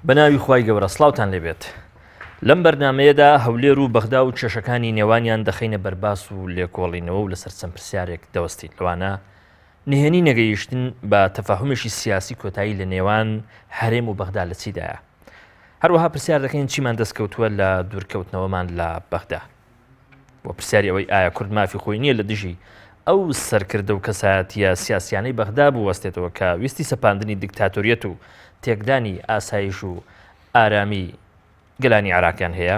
بەناوی خوای گەورە سڵاوتان لێبێت. لەم بەرنمەیەدا هەولێر و بەغدا و کێشەکانی نێوانیان دەخینە بەرباس و لێکۆڵینەوە و لەسەر چەند پرسیارێک دەوەستین. لەوانە نهێنی نەگەیشتن بە تەفاهومێکی سیاسی کۆتایی لە نێوان هەرێم و بەغدا لە چیدایە. هەروەها پرسیار دەکەین چیمان دەستکەوتووە لە دوورکەوتنەوەمان لە بەغدا. بۆ پرسیاری ئەوەی ئایا کورد مافی خۆی نییە لە دژی ئەو سەرکردە و کەسایەتیە سیاسیانەی بەغدا بوەستێتەوە کە ویستی سەپاندنی دیکتاتۆریەت و تێکدانی ئاسایش و ئارامی گەلانی عراقیان هەیە.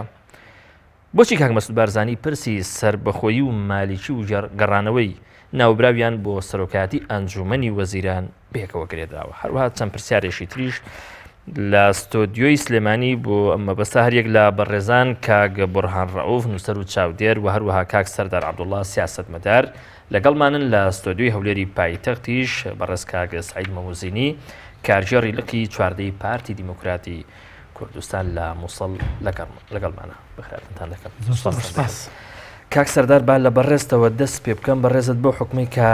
بۆچی کاک مەسعود بارزانی پرسی سربەخۆیی و مالیکی و گەڕانەوەی ناوبراویان بۆ سەرۆکایەتی ئەنجومەنی وەزیران بێکەوە گرێدراوە. هەروەها چەند پرسیارێکی تریش لە ستۆدیۆی سلێمانی بۆ ئەمە بەستا هەرێک لە بەڕێزان کاک بورهان ڕەئوف نووسەر و چاودێر و هەروەها کاک سەردار عەبدوڵڵا سیاسەتمەدار لەگەڵمانن لە ستۆدیۆی هەولێری پایتەختیش بەڕێز کاک سعید مەموزینی کارژێڕی لقی چواردەی پارتی دیموکراتی کوردستان لە مووسڵ لەگەڵمانە. بەخێراتتان دەکەم. کاک سەردار با لە بەڕێستەوە دەست پێ بکەم بەڕێزت بۆ حکومەی کە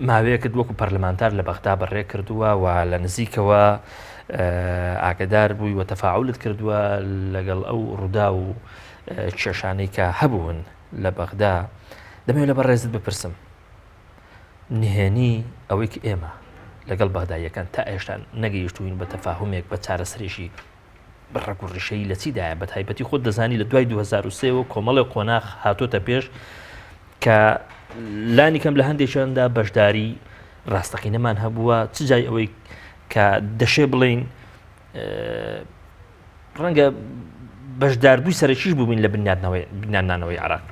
ماوەیەکت وەکو پەرلەمانتار لە بەغدا بەڕێ کردووە و لە نزیکەوە ئاگدار بووی و تەفاعولت کردووە لەگەڵ ئەو ڕوودا و کێشانەی کە هەبوون لە بەغدا. دەمەوێت لە بەڕێزت بپرسم نهێنی ئەوەی کە ئێمە لەگەڵ بەغداییەکان تا ئێشتا نەگەیشتوین بە تەفاهومێک بە چارەسەرێکی بڕێک و ڕیشەیی لە چیدایە بە تایبەتی خۆت دەزانی لە دوای 2023 کۆمەڵی قۆناغ هاتۆتە پێش کە لانی کەم لە هەندێکیاندا بەشداری ڕاستەقینەمان هەبووە چ جای ئەوەی کە دەشێ بڵین ڕەنگە بەشداربووی سەرەکیش بووبین لە بنیاننانەوەی عراق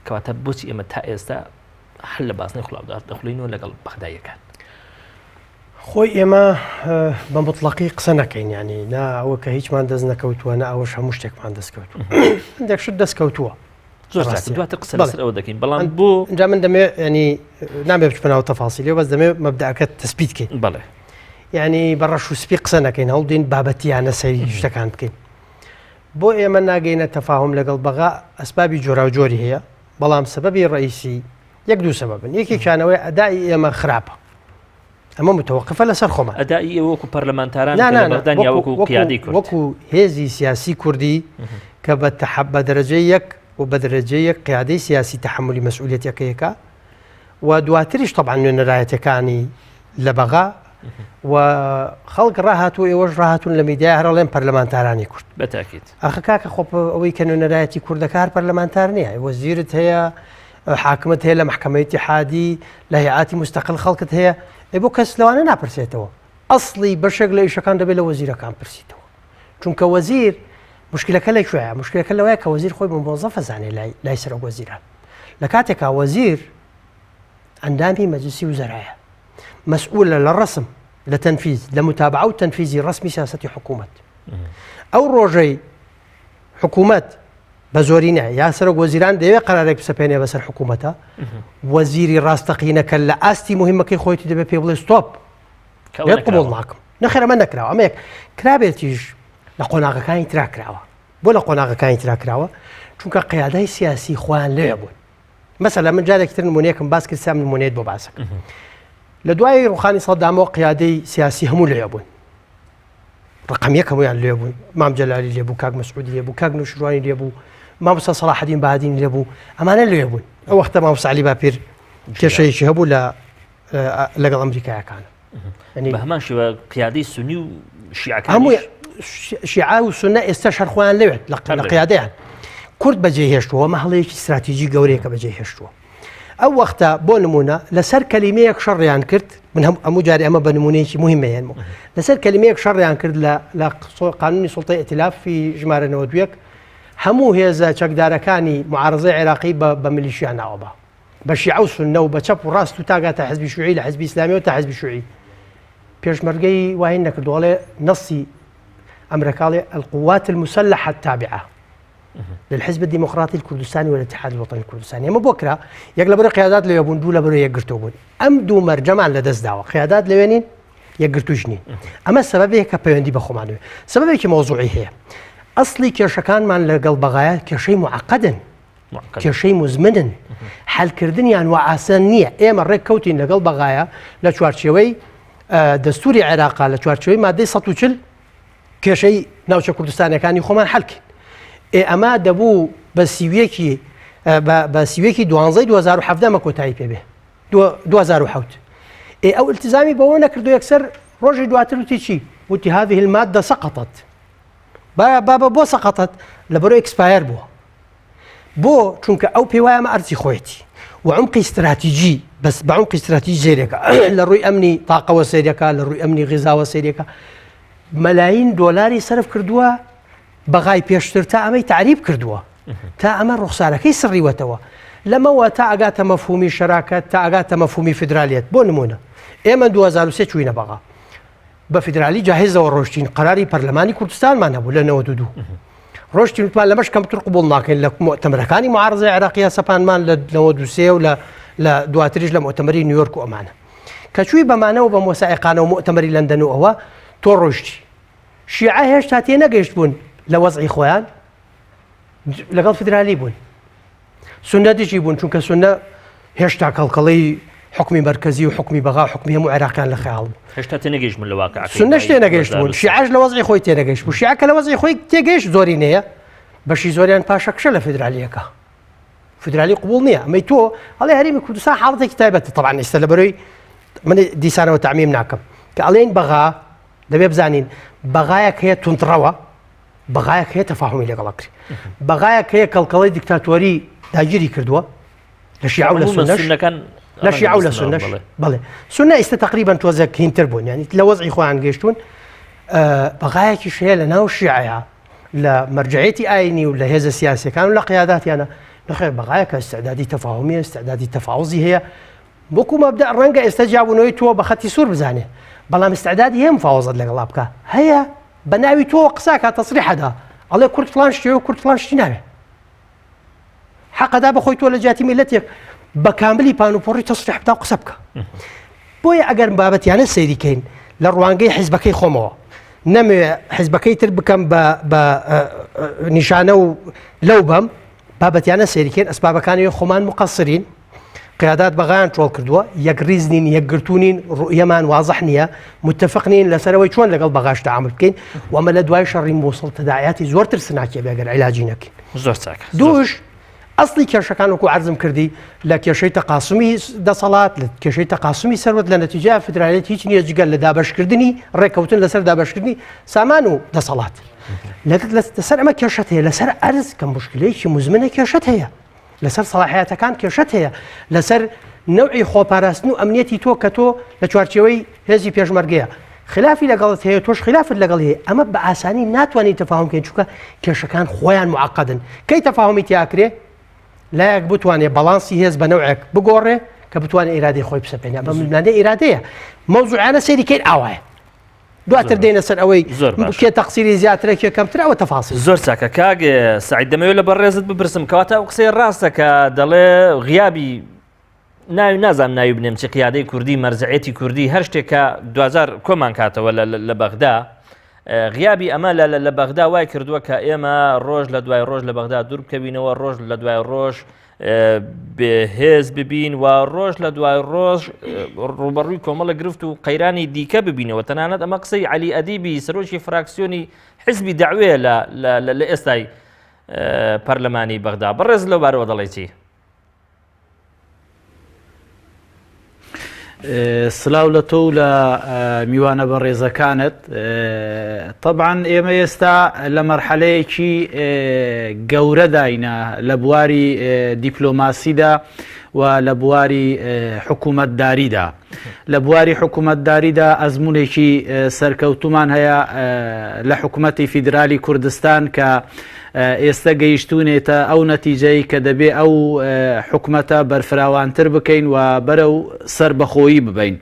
کەواتە بۆچی ئێمە تا ئێستا هەل لە باسنەی خڵاودار دەخڵینەوە لەگەڵ بەغداییەکان. خۆی ئێمە بە مطلقی قسە نەکەین ینی نا ئەوە کە هیچمان دەست نەکەوتووە نە ئەوەش هەموو شتێکمان دەستکەوتووە هەندێکشت دەستکەوتووە دواتر قسە لەسەر ئەوە دەکەین بەڵام بۆ اینجا من دەمێ ینی نامێ بچمەوە تەفاسیلێ بەس دەمێ مەبدەعەکەت تەسبیت بکەین. بەڵێ ینی بەڕەش و سپی قسە نەکەین هەڵدین بابەتیانە سەیری شتەکان بکەین. بۆ ئێمە ناگەینە تەفاهم لەگەڵ بەغا ئەسبابی جۆرا و جۆری هەیە بەڵام سەبەبی ڕئیسی یەک دوو سەبەبن. یەکێکیانەوەی ئەدای ئێمە خراپە ئەمە متوەقفە لەسەر خۆمان ئەدای وەکو پەرلەمانتاران بەغدا وەکو قیادی کورد وەکو هێزی سیاسی کوردی کە بە دەرەجەی یەک و بە دەرەجەی یەک قیادەی سیاسی تەحملی مەسئولیەتەکەیەکە و دواتریش تەبعاً نوێنەرایەتەکانی لە بەغا و خەڵک ڕاهاتوو ئێوەش ڕاهاتوون لە میدیای هەرەڵێن پەرلەمانتارانی کورد بەتاکید. ئەخە کاکە خۆ ئەوەی کە نوێنەرایەتی کوردەکە هەر پەرلەمانتار نییە وەزیرت هەیە حاکمت هەیە لە محکەمەی ئیتیحادی لە هیئاتی مستەقل خەڵکت هەیە بۆ کەس لەوانە ناپرسێتەوە ئەسڵی بەشێک لە ئیشەکان دەبێت لە وەزیرەکان پرسیتەوە چونکە وەزیر مشکلەکە لەکوێیە مشکلەکە لەوەیە کە وەزیر خۆی بە مۆزەفە زانێ لای سەرۆک وەزیران لە کاتێکا وەزیر ئەندامی مەجلیسی وزەرایە مەسئولە لە ڕسم لە تەنفیز لە متابعە و تەنفیزی ڕسمی سیاسەتی حکوومەت ئەو ڕۆژەی حکوومەت بە زۆری نایە یا سەرۆک وەزیران دەیەوێت قەرارێک بسەپێنێ بەسەر حکوومەتە وەزیری ڕاستەقینەکە لە ئاستی مهمەکەی خۆیتی دەبێت پێ بڵێ ستۆپ قبول ناکەم نەخێر ئەمە نەکراوە ئەمەیەک کرابێتیش لە قۆناغەکانی تراکراوە بۆ لە قۆناغەکانی تراکراوە چونکە قیادای سیاسی خۆیان لێ بوون مەسەلا من جارێکتر نمونەیەکم باس کرد سام نمونەیەت بۆ باسەکەم لە دوای ڕوخانی سەدامەوە قیادەی سیاسی هەموو لێ بوون ڕقم یەک هەمویان لێ بوون مام جەلالی لێبوو کاک مەسعودی لێبوو کاک نوشروانی لێبوو مامۆستا سەلاحەدین بەهادین لێبوو ئەمانە لێ بوون ئەو وەختە مامۆستا عەلی باپیر کێشەیەکی هەبوو لەگەڵ ئەمریکایەکانە بە هەمان شێوە قیادەی سونی و شیعەکان هەموو شیعە و سونە ئێستا شەر خۆیان لەوێت لە قیادەیان کورد بەجێهێشتووە ئەمە هەڵەیەکی استراتیژی گەورەیەکە بەجێهێشتووە ئەو وەختە بۆ نمونە لەسەر کەلیمەیەک شەڕیان کرد من هەموو جارێ ئەمە بە نمونەیەکی مهمەیە لەسەر کەلیمەیەک شەڕیان کرد لە قانونی سوڵتەی ئێتیلافی ژمارە 91 هەموو هێزە چەکدارەکانی معارەزەی عێراقی بە میلیشیا ناوەبە بە شیعە و سونە و بە چەپ و ڕاست و تاگاتە حزبی شوعی لە حزبی ئیسلامی و تا حزبی شوعی پێشمەرگەی وای نەکردوڵێ نەسی ئەمریکاڵی القوات المسلحة التابعة للحزب الديمقراطي الكردستاني والاتحاد الوطني الكردستاني اما بكره يقلب قيادات لو يبون دوله برو يقرتو بون ام دو مرجمان لدز داوا قيادات لوينين يقرتوجني اما السبب هي كبيندي بخومانو سبب هي موضوعي هي اصلي كشكان مان لقلب بغايا كشيء معقدا كشيء مزمن حل كردن يعني وعسانيه اما ريك كوتين لقلب بغايا لا شوارشوي دەستوری عێراقا لە چوارچەوەی مادەی 140 کێشەی ناوچە کوردستانەکانی خۆمان حەڵکن. ئەمە دەبوو بە سیوەیەکی 12/2017 مە کۆتایی پێبێ 2007 ئەو التزامی بەوە نەکردو یەکسەر ڕۆژی دواتر وتی چی وتی هذه المادة سقطت بابا بۆ سقطت لە بەرەوەی ئەکسپایر بووە بۆ چونکە ئەو پێی وایە ئەمە ئەرزی خۆیەتی وعمقی استراتیجی بەس بە عمقی استراتیجی زێرێکە لە ڕووی ئەمنی تاقەوە سێرەکە لە ڕووی ئەمنی غیزاوە سێرێکە مەلاین دۆلاری سەرف کردووە بەغای پێشتر تا ئەمەی تعریب کردووە تا ئەمە ڕوخسارەکەی سڕیوەتەوە لەمەوە تا ئەگاتە مەفهومی شەراکەت تا ئەگاتە مەفهومی فیدرالیەت بۆ نمونە ئێمە 2023 چوینە بەغا بە فیدرالی جاهزەوە ڕۆشتین قەراری پەرلەمانی کوردستانمان هەبوو لە 92 ڕۆشتین وتمان لەمەش کەمتر قبوڵ ناکەین لە مؤتەمەرەکانی معارزەی عێراقیە سەپانمان لە 93 و لە دواتریش لە مؤتەمەری نیویۆرک و ئەمانە کە چووی بەمانەوە بە مۆسائقانە و مؤتەمەری لەندەن و ئەوە تۆ ڕۆشتی شیعە هێشتا تێ نەگەیشت بوون لە وەزعی خۆیان لەگەڵ فیدرالی بوون سونە دیشی بوون چونکە سونە هێشتا کەڵکەڵەی حکمی مرکزی و حکمی بەغا و حکمی هەموو عێراقیان لە خەیاڵ بوو هێشتا تێنەگەیشت من لە واقع سونەش تێنەگەیشت بوون شیعەش لە وەزعی خۆی تێنەگەیشت بوو شیعە کە لە وەزعی خۆی تێگەیشت زۆری نەیە بەشی زۆریان پاشەکشە لە فیدرالیەکە فیدرالی قبول نییە ئەمەی تۆ هەڵێ هەرێمی کوردستان حاڵەتێکی تایبەتە طبعا ئێستا لە بەرەوەی من دیسانەوە تعمیم ناکەم کە ئەڵێن بەغا دەبێ بزانین بەغایەک هەیە تونتڕەوە بەغایەک هەیە تەفاهمی لەگەڵەکری بەغایەک هەیە کەڵکەڵەی دیکتاتۆری داگیری کردووە لە شیعە و لە سونەش لە شیعە و لە سونەش بەڵێ سونە ئێستا تقریبا تۆزێک هینتر بوون یعنی لە وەزعی خۆیان گەیشتون بەغایەکیش هەیە لە ناو شیعەیە لە مەرجعیەتی ئاینی و لە هێزە سیاسیەکان و لە قیاداتیانە نەخێر بەغایەکە استعدادی تەفاهمی استعدادی تەفاوزی هەیە وەکو مەبدە ڕەنگە ئێستا جیابوونەوەی تۆ بە خەتی سوور بزانێ بەڵام استعدادی هەیە مفاوزەت لەگەڵا بکە هەیە بە ناوی تۆ قساکە تەسریحەدا ئەڵێ کورد فڵان شتێ و کورد فڵان شتی ناوێ حەقەدا بەخۆی تۆ لە جاتی میلەتێک بە کاملی پانوپۆڕی تەسریح بدا و قسە بکە بۆیە ئەگەر بابەتیانە سەیریکەین لە ڕوانگەی حیزبەکەی خۆمەوە نەموێ حیزبەکەی تر بکەم بە نیشانە و لەو بەم بابەتیانە سەیریکەین ئەسبابەکانی خۆمان مقەسرین قیادات بەغایان تۆڵ کردووە یەک ریز نین یەکگرتوونین ڕوئیەمان وازەح نییە متفق نین لەسەرەوەی چۆن لەگەڵ بەغاش تەعامل بکەین و ئەمە لە دوای شەڕی مووسڵ تەداعیاتی زۆرتر سناکێ بێگەر عیلاجی نەکەین زۆر چاکە دووش ئەسڵی کێشەکان وەکو عەرزم کردی لە کێشەی تەقاسمی دەسەڵات لە کێشەی تەقاسمی سەروەت لە نەتیجە فیدرالیەت هیچ نییە جگەل لە دابەشکردنی ڕێکەوتن لەسەر دابەشکردنی سامان و دەسەڵات لەسەر ئەمە کێشەت هەیە لەسەر ئەرز کە مشکلەیەکی مزمنە کێشەت هەیە لەسەر سەلاحیەتەکان کێشەت هەیە لەسەر نوعی خۆپاراستن و ئەمنیەتی تۆ کە تۆ لە چوارچێوەی هێزی پێشمەرگەیە خلافی لەگەڵت هەیە تۆش خلافت لەگەڵ هەیە ئەمە بە ئاسانی ناتوانین تەفاهم بکەین چونکە کێشەکان خۆیان معقدن کەی تەفاهمی تیاکرێ لایەک بتوانێت بەڵانسی هێز بە نەوعێک بگۆڕێ کە بتوانێت ئیرادەی خۆی بسەپێنێ بە ملمانەی ئیرادەیە مەوزوعانە سەیریکەین ئاوایە دواتر دێنە سەر ئەوەی کێ تەقسیری زیاترێک کەمتر ئەوە تەفاصیل زۆر چاکە کاگێ سعید دەمەوێت لە بەڕێزت بپرسم کەواتە ئەو قسەی ڕاستە کە دەڵێ غیابی ناوی نازانم ناوی بنێم چی قیادەی کوردی مەرجعیەتی کوردی هەر شتێکە 2000 کۆمان کاتەوە لە بەغدا غیابی ئەمە لە بەغدا وای کردووە کە ئێمە ڕۆژ لە دوای ڕۆژ لە بەغدا دوور بکەوینەوە ڕۆژ لە دوای ڕۆژ بەهێز ببین و ڕۆژ لە دوای ڕۆژ ڕوبەڕووی کۆمەڵە گرفت و قەیرانی دیکە ببینەوە تەنانەت ئەمە قسەی عەلی ئەدیبی سەرۆکی فراکسیۆنی حیزبی داعوێ لە ئێستای پەرلەمانی بەغدا بەڕێز لەو بارەوە دەڵێ چی؟ سلااو لە تۆ لە میوانە بە ڕێزەکانت طبعاً ئێمە ئێستا لە مەرحەلەیەکی گەورە داینە لە بواری دیپلۆماسیدا و لە بواری حکوومەتداریدا لە بواری حکوومەتداریدا ئەزمونێکی سەرکەوتومان هەیە لە حکوومەتی فیدرالی کوردستان کە ئێستا گەیشتونێتە ئەو نەتیجەی کە دەبێ ئەو حکوومەتە بەرفراوانتر بکەین و بەرەو سربەخۆیی ببین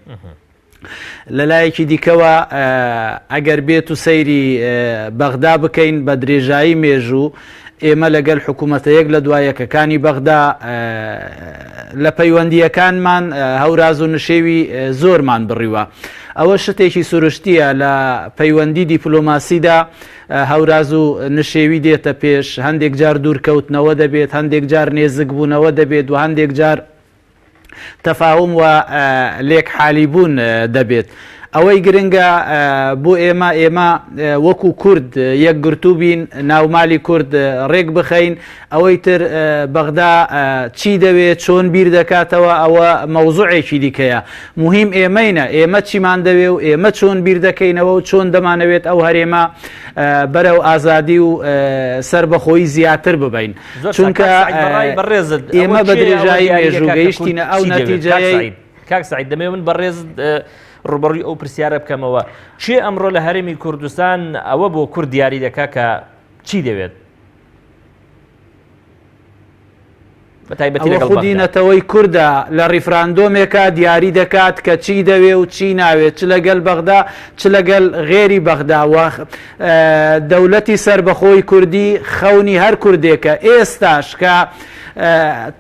لەلایەکی دیکەوە ئەگەر بێت و سەیری بەغدا بکەین بە درێژایی مێژوو ئێمە لەگەڵ حکوومەتەیەک لە دوایەکەکانی بەغدا لە پەیوەندیەکانمان هەوراز و نشێوی زۆرمان بڕیوە ئەوە شتێکی سروشتیە لە پەیوەندی دیپلۆماسیدا هەوراز و نشێوی دێتە پێش هەندێک جار دوورکەوتنەوە دەبێت هەندێک جار نێزک بوونەوە دەبێت و هەندێک جار تەفاهم و لێک حالیبوون دەبێت ئەوەی گرنگە بۆ ئێمە وەکو کورد یەکگرتوو بین ناومالی کورد ڕێک بخەین ئەوەی تر بەغدا چی دەوێت چۆن بیر دەکاتەوە ئەوە مەوزوعێکی دیکەیە مهم ئێمەینە ئێمە چیمان دەوێ و ئێمە چۆن بیر دەکەینەوە و چۆن دەمانەوێت ئەو هەرێمە بەرەو ئازادی و سربەخۆیی زیاتر ببین چونکە ئێمە بە درێژایی مێژوو گەیشتینە ئەو نەتیجەیە کاک سعید دەمێ من بەڕێز ڕوبەڕووی ئەو پرسیارە بکەمەوە چێ ئەمڕۆ لە هەرێمی کوردستان ئەوە بۆ کورد دیاری دەکا کە چی دەوێت خودینەتەوەی کووردە لە ڕیفراندۆمێکە دیاری دەکات کە چی دەوێ و چی ناوێت چ لەگەل بەغدا چ لەگەل غێری بەغدا دەوڵەتی سربەخۆی کوردی خەونی هەر کوردێکە ئێستاش کە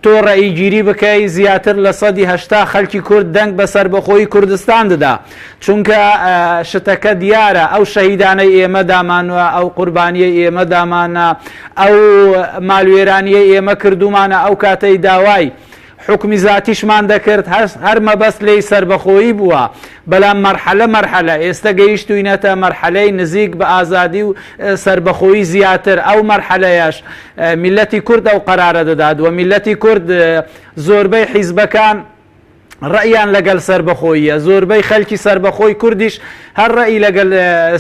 تۆ ڕێگیری بکەی زیاتر لە 180 خەڵکی کورد دەنگ بە سربەخۆی کوردستان دەدا چونکە شتەکە دیارە ئەو شەهیدانەی ئێمە دامانوە ئەو قوربانیە ئێمە دامانە ئەو ماڵوێرانیە ئێمە کردومانە ئەو کاتەی داوای حکمی زاتیشمان دەکرد هەر مەبەست لێی سربەخۆیی بووە بەڵام مەرحەلە ئێستا گەیشتوینەتە مەرحەلەی نزیک بە ئازادی و سربەخۆیی زیاتر ئەو مەرحەلەیەش میلەتی کورد ئەو قەرارە دەدات و میلەتی کورد زۆربەی حیزبەکان ڕەیان لەگەڵ سربەخۆییە زۆربەی خەلکی سربەخۆی کوردیش هەر ڕەئی لەگەڵ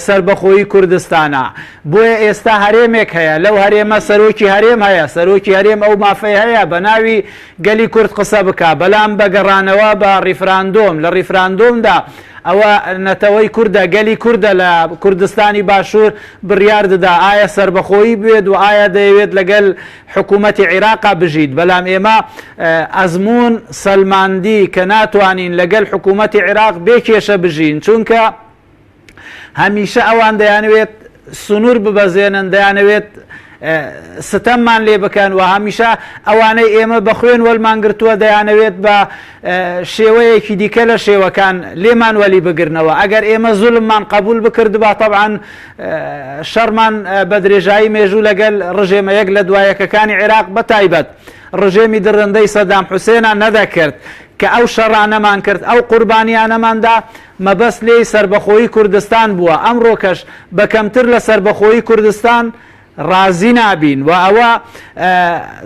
سربەخۆیی کوردستانە بۆیە ئێستا هەرێمێک هەیە لەو هەرێمە سەرۆکی هەرێم هەیە سەرۆکی هەرێم ئەو مافەی هەیە بە ناوی گەلی کورد قسە بکە بەڵام بەگەڕانەوە بە ڕیفراندۆم لە ڕیفراندۆمدا ئەوە نەتەوەی کووردە گەلی کووردە لە کوردستانی باشوور بڕیار دەدا ئایا سربەخۆیی بێت و ئایا دەیەوێت لەگەل حکوومەتی عێراقا بژیت بەڵام ئێمە ئەزمون سەلماندی کە ناتوانین لەگەل حکوومەتی عێراق بێکێشە بژین چونکە هەمیشە ئەوان دەیانوێت سنوور ببەزێنن دەیانەوێت ستەممان لێ بکەن و هەمیشە ئەوانەی ئێمە بە خوێن وەلمانگرتووە دەیانەوێت بە شێوەیەکی دیکە لە شێوەکان لێمان وەلی بگرنەوە ئەگەر ئێمە زولممان قبول بکردبا طبعاً شەڕمان بە درێژایی مێژوو لەگەل ڕژێمە یەک لە دوایەکەکانی عێراق بەتایبەت ڕژێمی درڕندەی سەدام حوسێنە نەدەکرد کە ئەو شەڕانەمان کرد ئەو قوربانیانەماندا مەبەست لێی سربەخۆیی کوردستان بووە ئەمڕۆکەش بەکەمتر لە سربەخۆیی کوردستان ڕازی نابین و ئەوە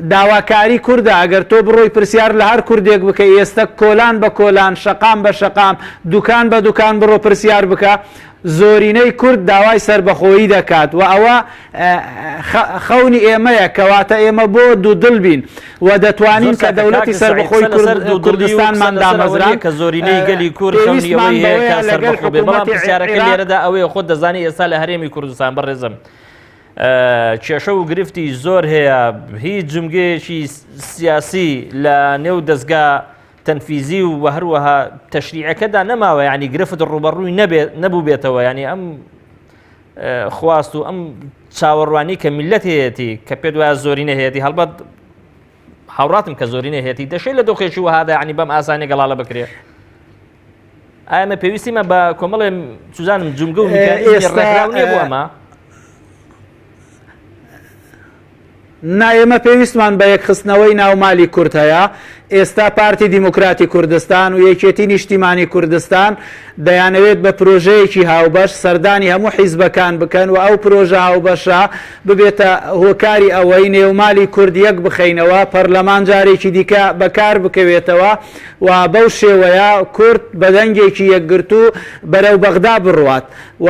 داواکاری کووردە ئەگەر تۆ بڕۆی پرسیار لە هەر کوردێک بکە ئێستا کۆلان بە کۆلان شەقام بە شەقام دوکان بە دوکان بڕۆ پرسیار بکە زۆرینەی کورد داوای سربەخۆیی دەکات و ئەوە خەونی ئێمەیە کەواتە ئێمە بۆ دوودڵ بین و دەتوانین کە دەوڵەتی سربەخۆی کوردستانمان دامەزران کە زۆرینەی گەلی کورد خەونیەوەی هەیە کە سربەخۆ بێ بەڵام پرسیارەکە لێرەدا ئەوەیە خۆت دەزانی ئێستا لە هەرێمی کوردستان بەڕێزم کێشە و گرفتی زۆر هەیە هیچ جمگەیەکی سیاسی لە نێو دەستگا تەنفیزی و هەروەها تەشریعەکەدا نەماوە ینی گرفت ڕوبەڕووی نەبوو بێتەوە ینی ئەم خواست و ئەم چاوەڕوانی کە میلەت هەیەی کە پێ وایە زۆرینە هەیەی هەڵبەت هاوڕاتم کە زۆرینە هەیەی دەشێت لە دۆخێکی وهادا ینی بەم ئاسانی گەڵاڵە بکرێت ئایمە پێویستیمە بە کۆمەڵێ سوزانم جمگە و ڕێکراونیە بۆ ئەمە ئێمە پێویستمان بە یەکخستنەوەی ناومالی کورد هەیە ئێستا پارتی دیموکراتی کوردستان و یەکێتی نیشتیمانی کوردستان دەیانەوێت بە پرۆژەیەکی هاوبەش سەردانی هەموو حیزبەکان بکەن و ئەو پرۆژە هاوبەشە ببێتە هۆکاری ئەوەی نێومالی کورد یەک بخەینەوە پەرلەمان جارێکی دیکە بەکار بکەوێتەوە و بەو شێوەیە کورد بە دەنگێکی یەکگرتو بەرەو بەغدا بڕوات و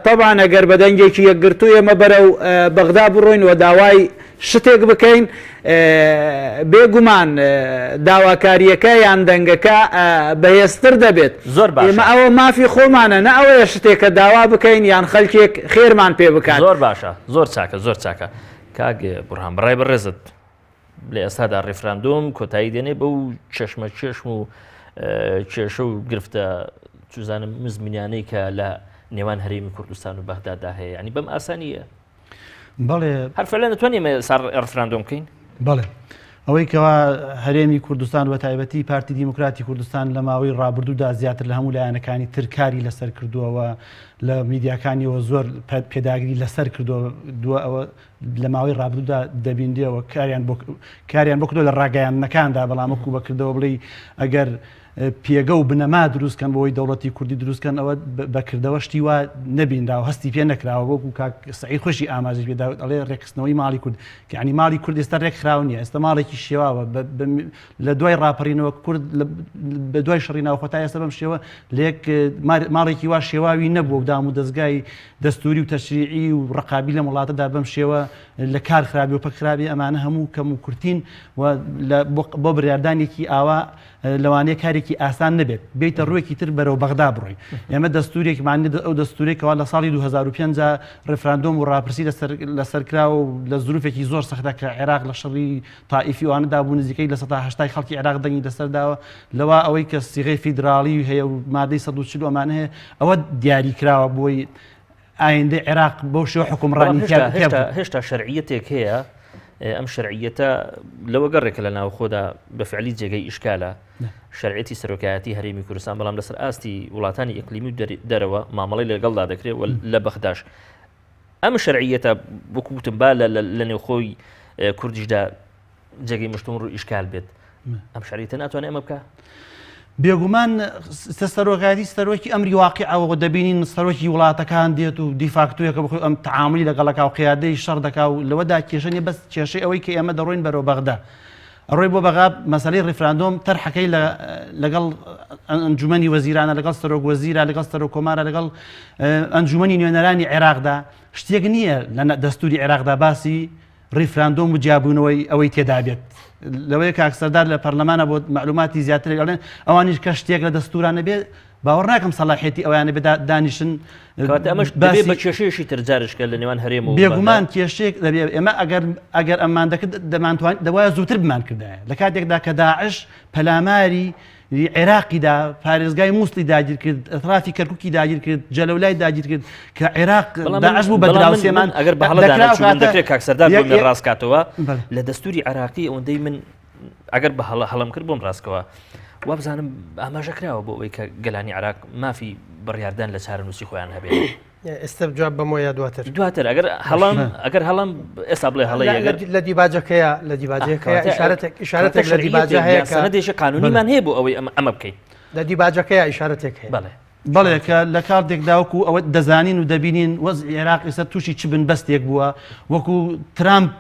طبعا ئەگەر بە دەنگێکی یەکگرتو ئێمە بەرەو بەغدا بڕۆین و داوای شتێک بکەین بێگومان داواکاریەکە یان دەنگەکە بەهێزتر دەبێت زۆر باش ئێمە ئەوە مافی خۆمانە نە ئەوەیە شتێکە داوا بکەین یان خەڵکێک خێرمان پێ بکات زۆر باشە زۆر چاکە زۆر چاکە کاک بورهان بەڕای بەڕێزت لە ئێستادا ڕێفراندۆم کۆتایی دێنێ بەو چەشمە چێشم و کێشە و گرفتە چوزانم مزمینانەی کە لە نێوان هەرێمی کوردستان و بەغدادا هەیە ینی بەم ئاسانیە بەڵێ هەرفە لە نتوانێمە ڕێفراندۆم بکەین بەڵێ ئەوەی کەوا هەرێمی کوردستان و تایبەتی پارتی دیموکراتی کوردستان لە ماوەی ڕابردوودا زیاتر لە هەموو لایەنەکانی ترکاری لەسەر کردووەوە لە میدیاکانیەوە زۆر پێداگری لەسەر کردووە ئەوە لە ماوەی ڕابردوودا دەبیندێەوە کاریان بۆ کردو لە ڕاگەیانەکاندا بەڵام وەکو بەکردەوە بڵێ ئەگەر پێگە و بنەما دروستکەن بۆی دەوڵەتی کوردی دروستکەن ئەوە بەکردەوە شتی وا نەبینراوە هەستی پێ نەکراوە وەکو کاک سعید خۆشی ئاماژی پێدا ئەڵێ ڕێکخستنەوەی ماڵی کورد یعنی ماڵی کورد ئێستا ڕێکخراو نییە ئێستا ماڵێکی شێواوە لە دوای ڕاپەڕینەوە کورد بە دوای شەڕی ناوخۆتا ئێستا بەم شێوە لێک ماڵێکی وا شێواوی نەبووە و دام و دەستگای دەستوری و تەشریعی و ڕقابی لە وڵاتەدا بەم شێوە لە کار خراپی و پەکخراپی ئەمانە هەموو کەم و کورتین و بۆ بڕاردانێکی ئاوا لەوانەیە کارێکی ئاسان نەبێت بیتە ڕوویەکی تر بەرەو بەغدا بڕۆین ئێمە دەستورێکمان ئەو دەستورێکەوە لە ساڵی 2005 ڕێفراندۆم و ڕاپرسی لەسەرکراوە و لە زروفێکی زۆر سەختە کە عێراق لە شەڕی تائیفی وانەدا بوو نزیکەی لە 180 خەڵکی عێراق دەنگی دەسەرداوە لەوە ئەوەی کە سیغەی فیدراڵی هەیە و مادەی 140 ئەمانە هەیە ئەوە دیاری کراوە بۆی ئایندەی عێراق بەو شێوە حکومڕانی هێشتا شەرعیەتێک هەیە ئەم شەرعیەتە لەوە گەڕێکە لە ناوخۆدا بەفعلی جێگەی ئیشکالە شەرعەتی سەرۆکایەتی هەرێمی کوردستان بەڵام لەسەر ئاستی وڵاتانی ئیقلیمی و دەرەوە مامەڵەی لەگەڵدا دەکرێت لە بەغداش ئەم شەرعیەتە وەکوتم با لە نێوخۆی کوردیشدا جێگەی مشتوم ڕوو ئیشکال بێت ئەم شەرعیەتە ناتوانێت ئەمە بکە بێگومان سەرۆکایەتی سەرۆکی ئەمری واقعەوە دەبینین سەرۆکی وڵاتەکان دێت و دیفاکتویەکە بخۆی ئەم تعاملی لەگەڵەکە و قیادەی شەڕ دەکا و لەوەدا کێشەنی بەس کێشەی ئەوەی کە ئێمە دەڕۆین بەرەو بەغدا ئەڕۆی بۆ بەغا مەسەلەی ڕێفراندۆم تەرحەکەی لەگەڵ ئەنجومەنی وەزیرانە لەگەڵ سەرۆک وەزیرە لەگەڵ سەرۆک کۆمارە لەگەڵ ئەنجومەنی نوێنەرانی عێراقدا شتێک نییە لە دەستوری عێراقدا باسی ڕێفراندۆم و جیابوونەوەی ئەوەی تێدا بێت لەوەی کاکسەردار لە پەرلەمانە بۆ معلوماتی زیاتر لەڵێن ئەوانیش کە شتێک لە دەستورانە بێت باوەڕ ناکەم سەلاحێتی ئەویانە بێ دانیشن بە کێشەیەشی ترجارشکە لە نێوان هەرێم و بێگومان کێشێک دەبێت ئێمە ئەگەر ئەممان دەکرد دەمانتوان دەوایە زووتر بمان کردایە لە کاتێکدا کە داعش پەلاماری عێراقیدا پارێزگای مووسڵی داگیر کرد ئەترافی کەرکووکی داگیر کرد جەلەولای داگیر کرد کە عێراق داعش بوو بە دراوسێمان ئەگەر بە هەڵەدانەچوون دەکرێت کاکسەردار بۆ من ڕاستکاتەوە لە دەستوری عێراقی ئەوەندەی من ئەگەر بە هەڵم کرد بۆم ڕاستکەوە وا بزانم ئاماژەکراوە بۆ ئەوەی کە گەلانی عێراق مافی بڕیاردان لە چارەنووسی خۆیان هەبێت ئێستا جواب بەمۆیە دواتر ئەگەر هەڵم ئێستا بڵێ هەڵی لە دیباجەکەیە لە دیباجەکەیە ئیشارەتێک لە دیباجە هەیە سەنەدێشە قانونیمان هەیە بۆ ئەوەی ئەمە بکەین لە دیباجەکەیە ئیشارەتێک هەیە بەڵێ کە لە کاتێکداوەکو ئەوە دەزانین و دەبینین وەزعی عێراق ئێستا تووشی چ بنبەستێک بووە وەکو ترامپ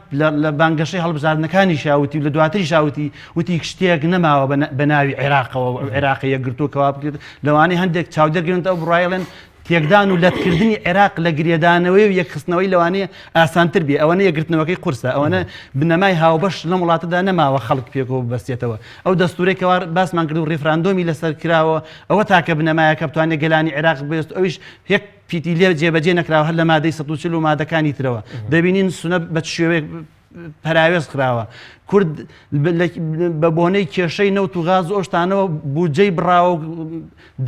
لە بانگەشەی هەڵبژاردنەکانی شاوتی و لە دواتری شاوتی وتی شتێک نەماوە بە ناوی عێراقەوە عێراقی یەکگرتووەکەوا بکرێت لەوانەیە هەندێک چاودەرگرنت ئەو بڕایڵێن تێکدان و لەتکردنی عێراق لە گرێدانەوەی و یەکخستنەوەی لەوانەیە ئاسانتر بێ ئەوەنە یەکگرتنەوەکەی قورسە ئەوەنە بنەمای هاوبەش لەم وڵاتەدا نەماوە خەڵک پێکەوە بەستێتەوە ئەو دەستورێکەوە باسمان کرد و ڕێفراندۆمی لەسەر کراوە ئەوە تاکە بنەمایەکە بتوانێت گەلانی عێراق بێست ئەویش یەک پیتی لێ جێبەجێ نەکراوە هەر لە مادەی 140 و مادەکانی ترەوە دەبینین سونە بە شێوەیەک پەراوێز خراوە کورد بە بۆنەی کێشەی نەوت و غاز ئۆشتانەوە بودجەی بڕاوە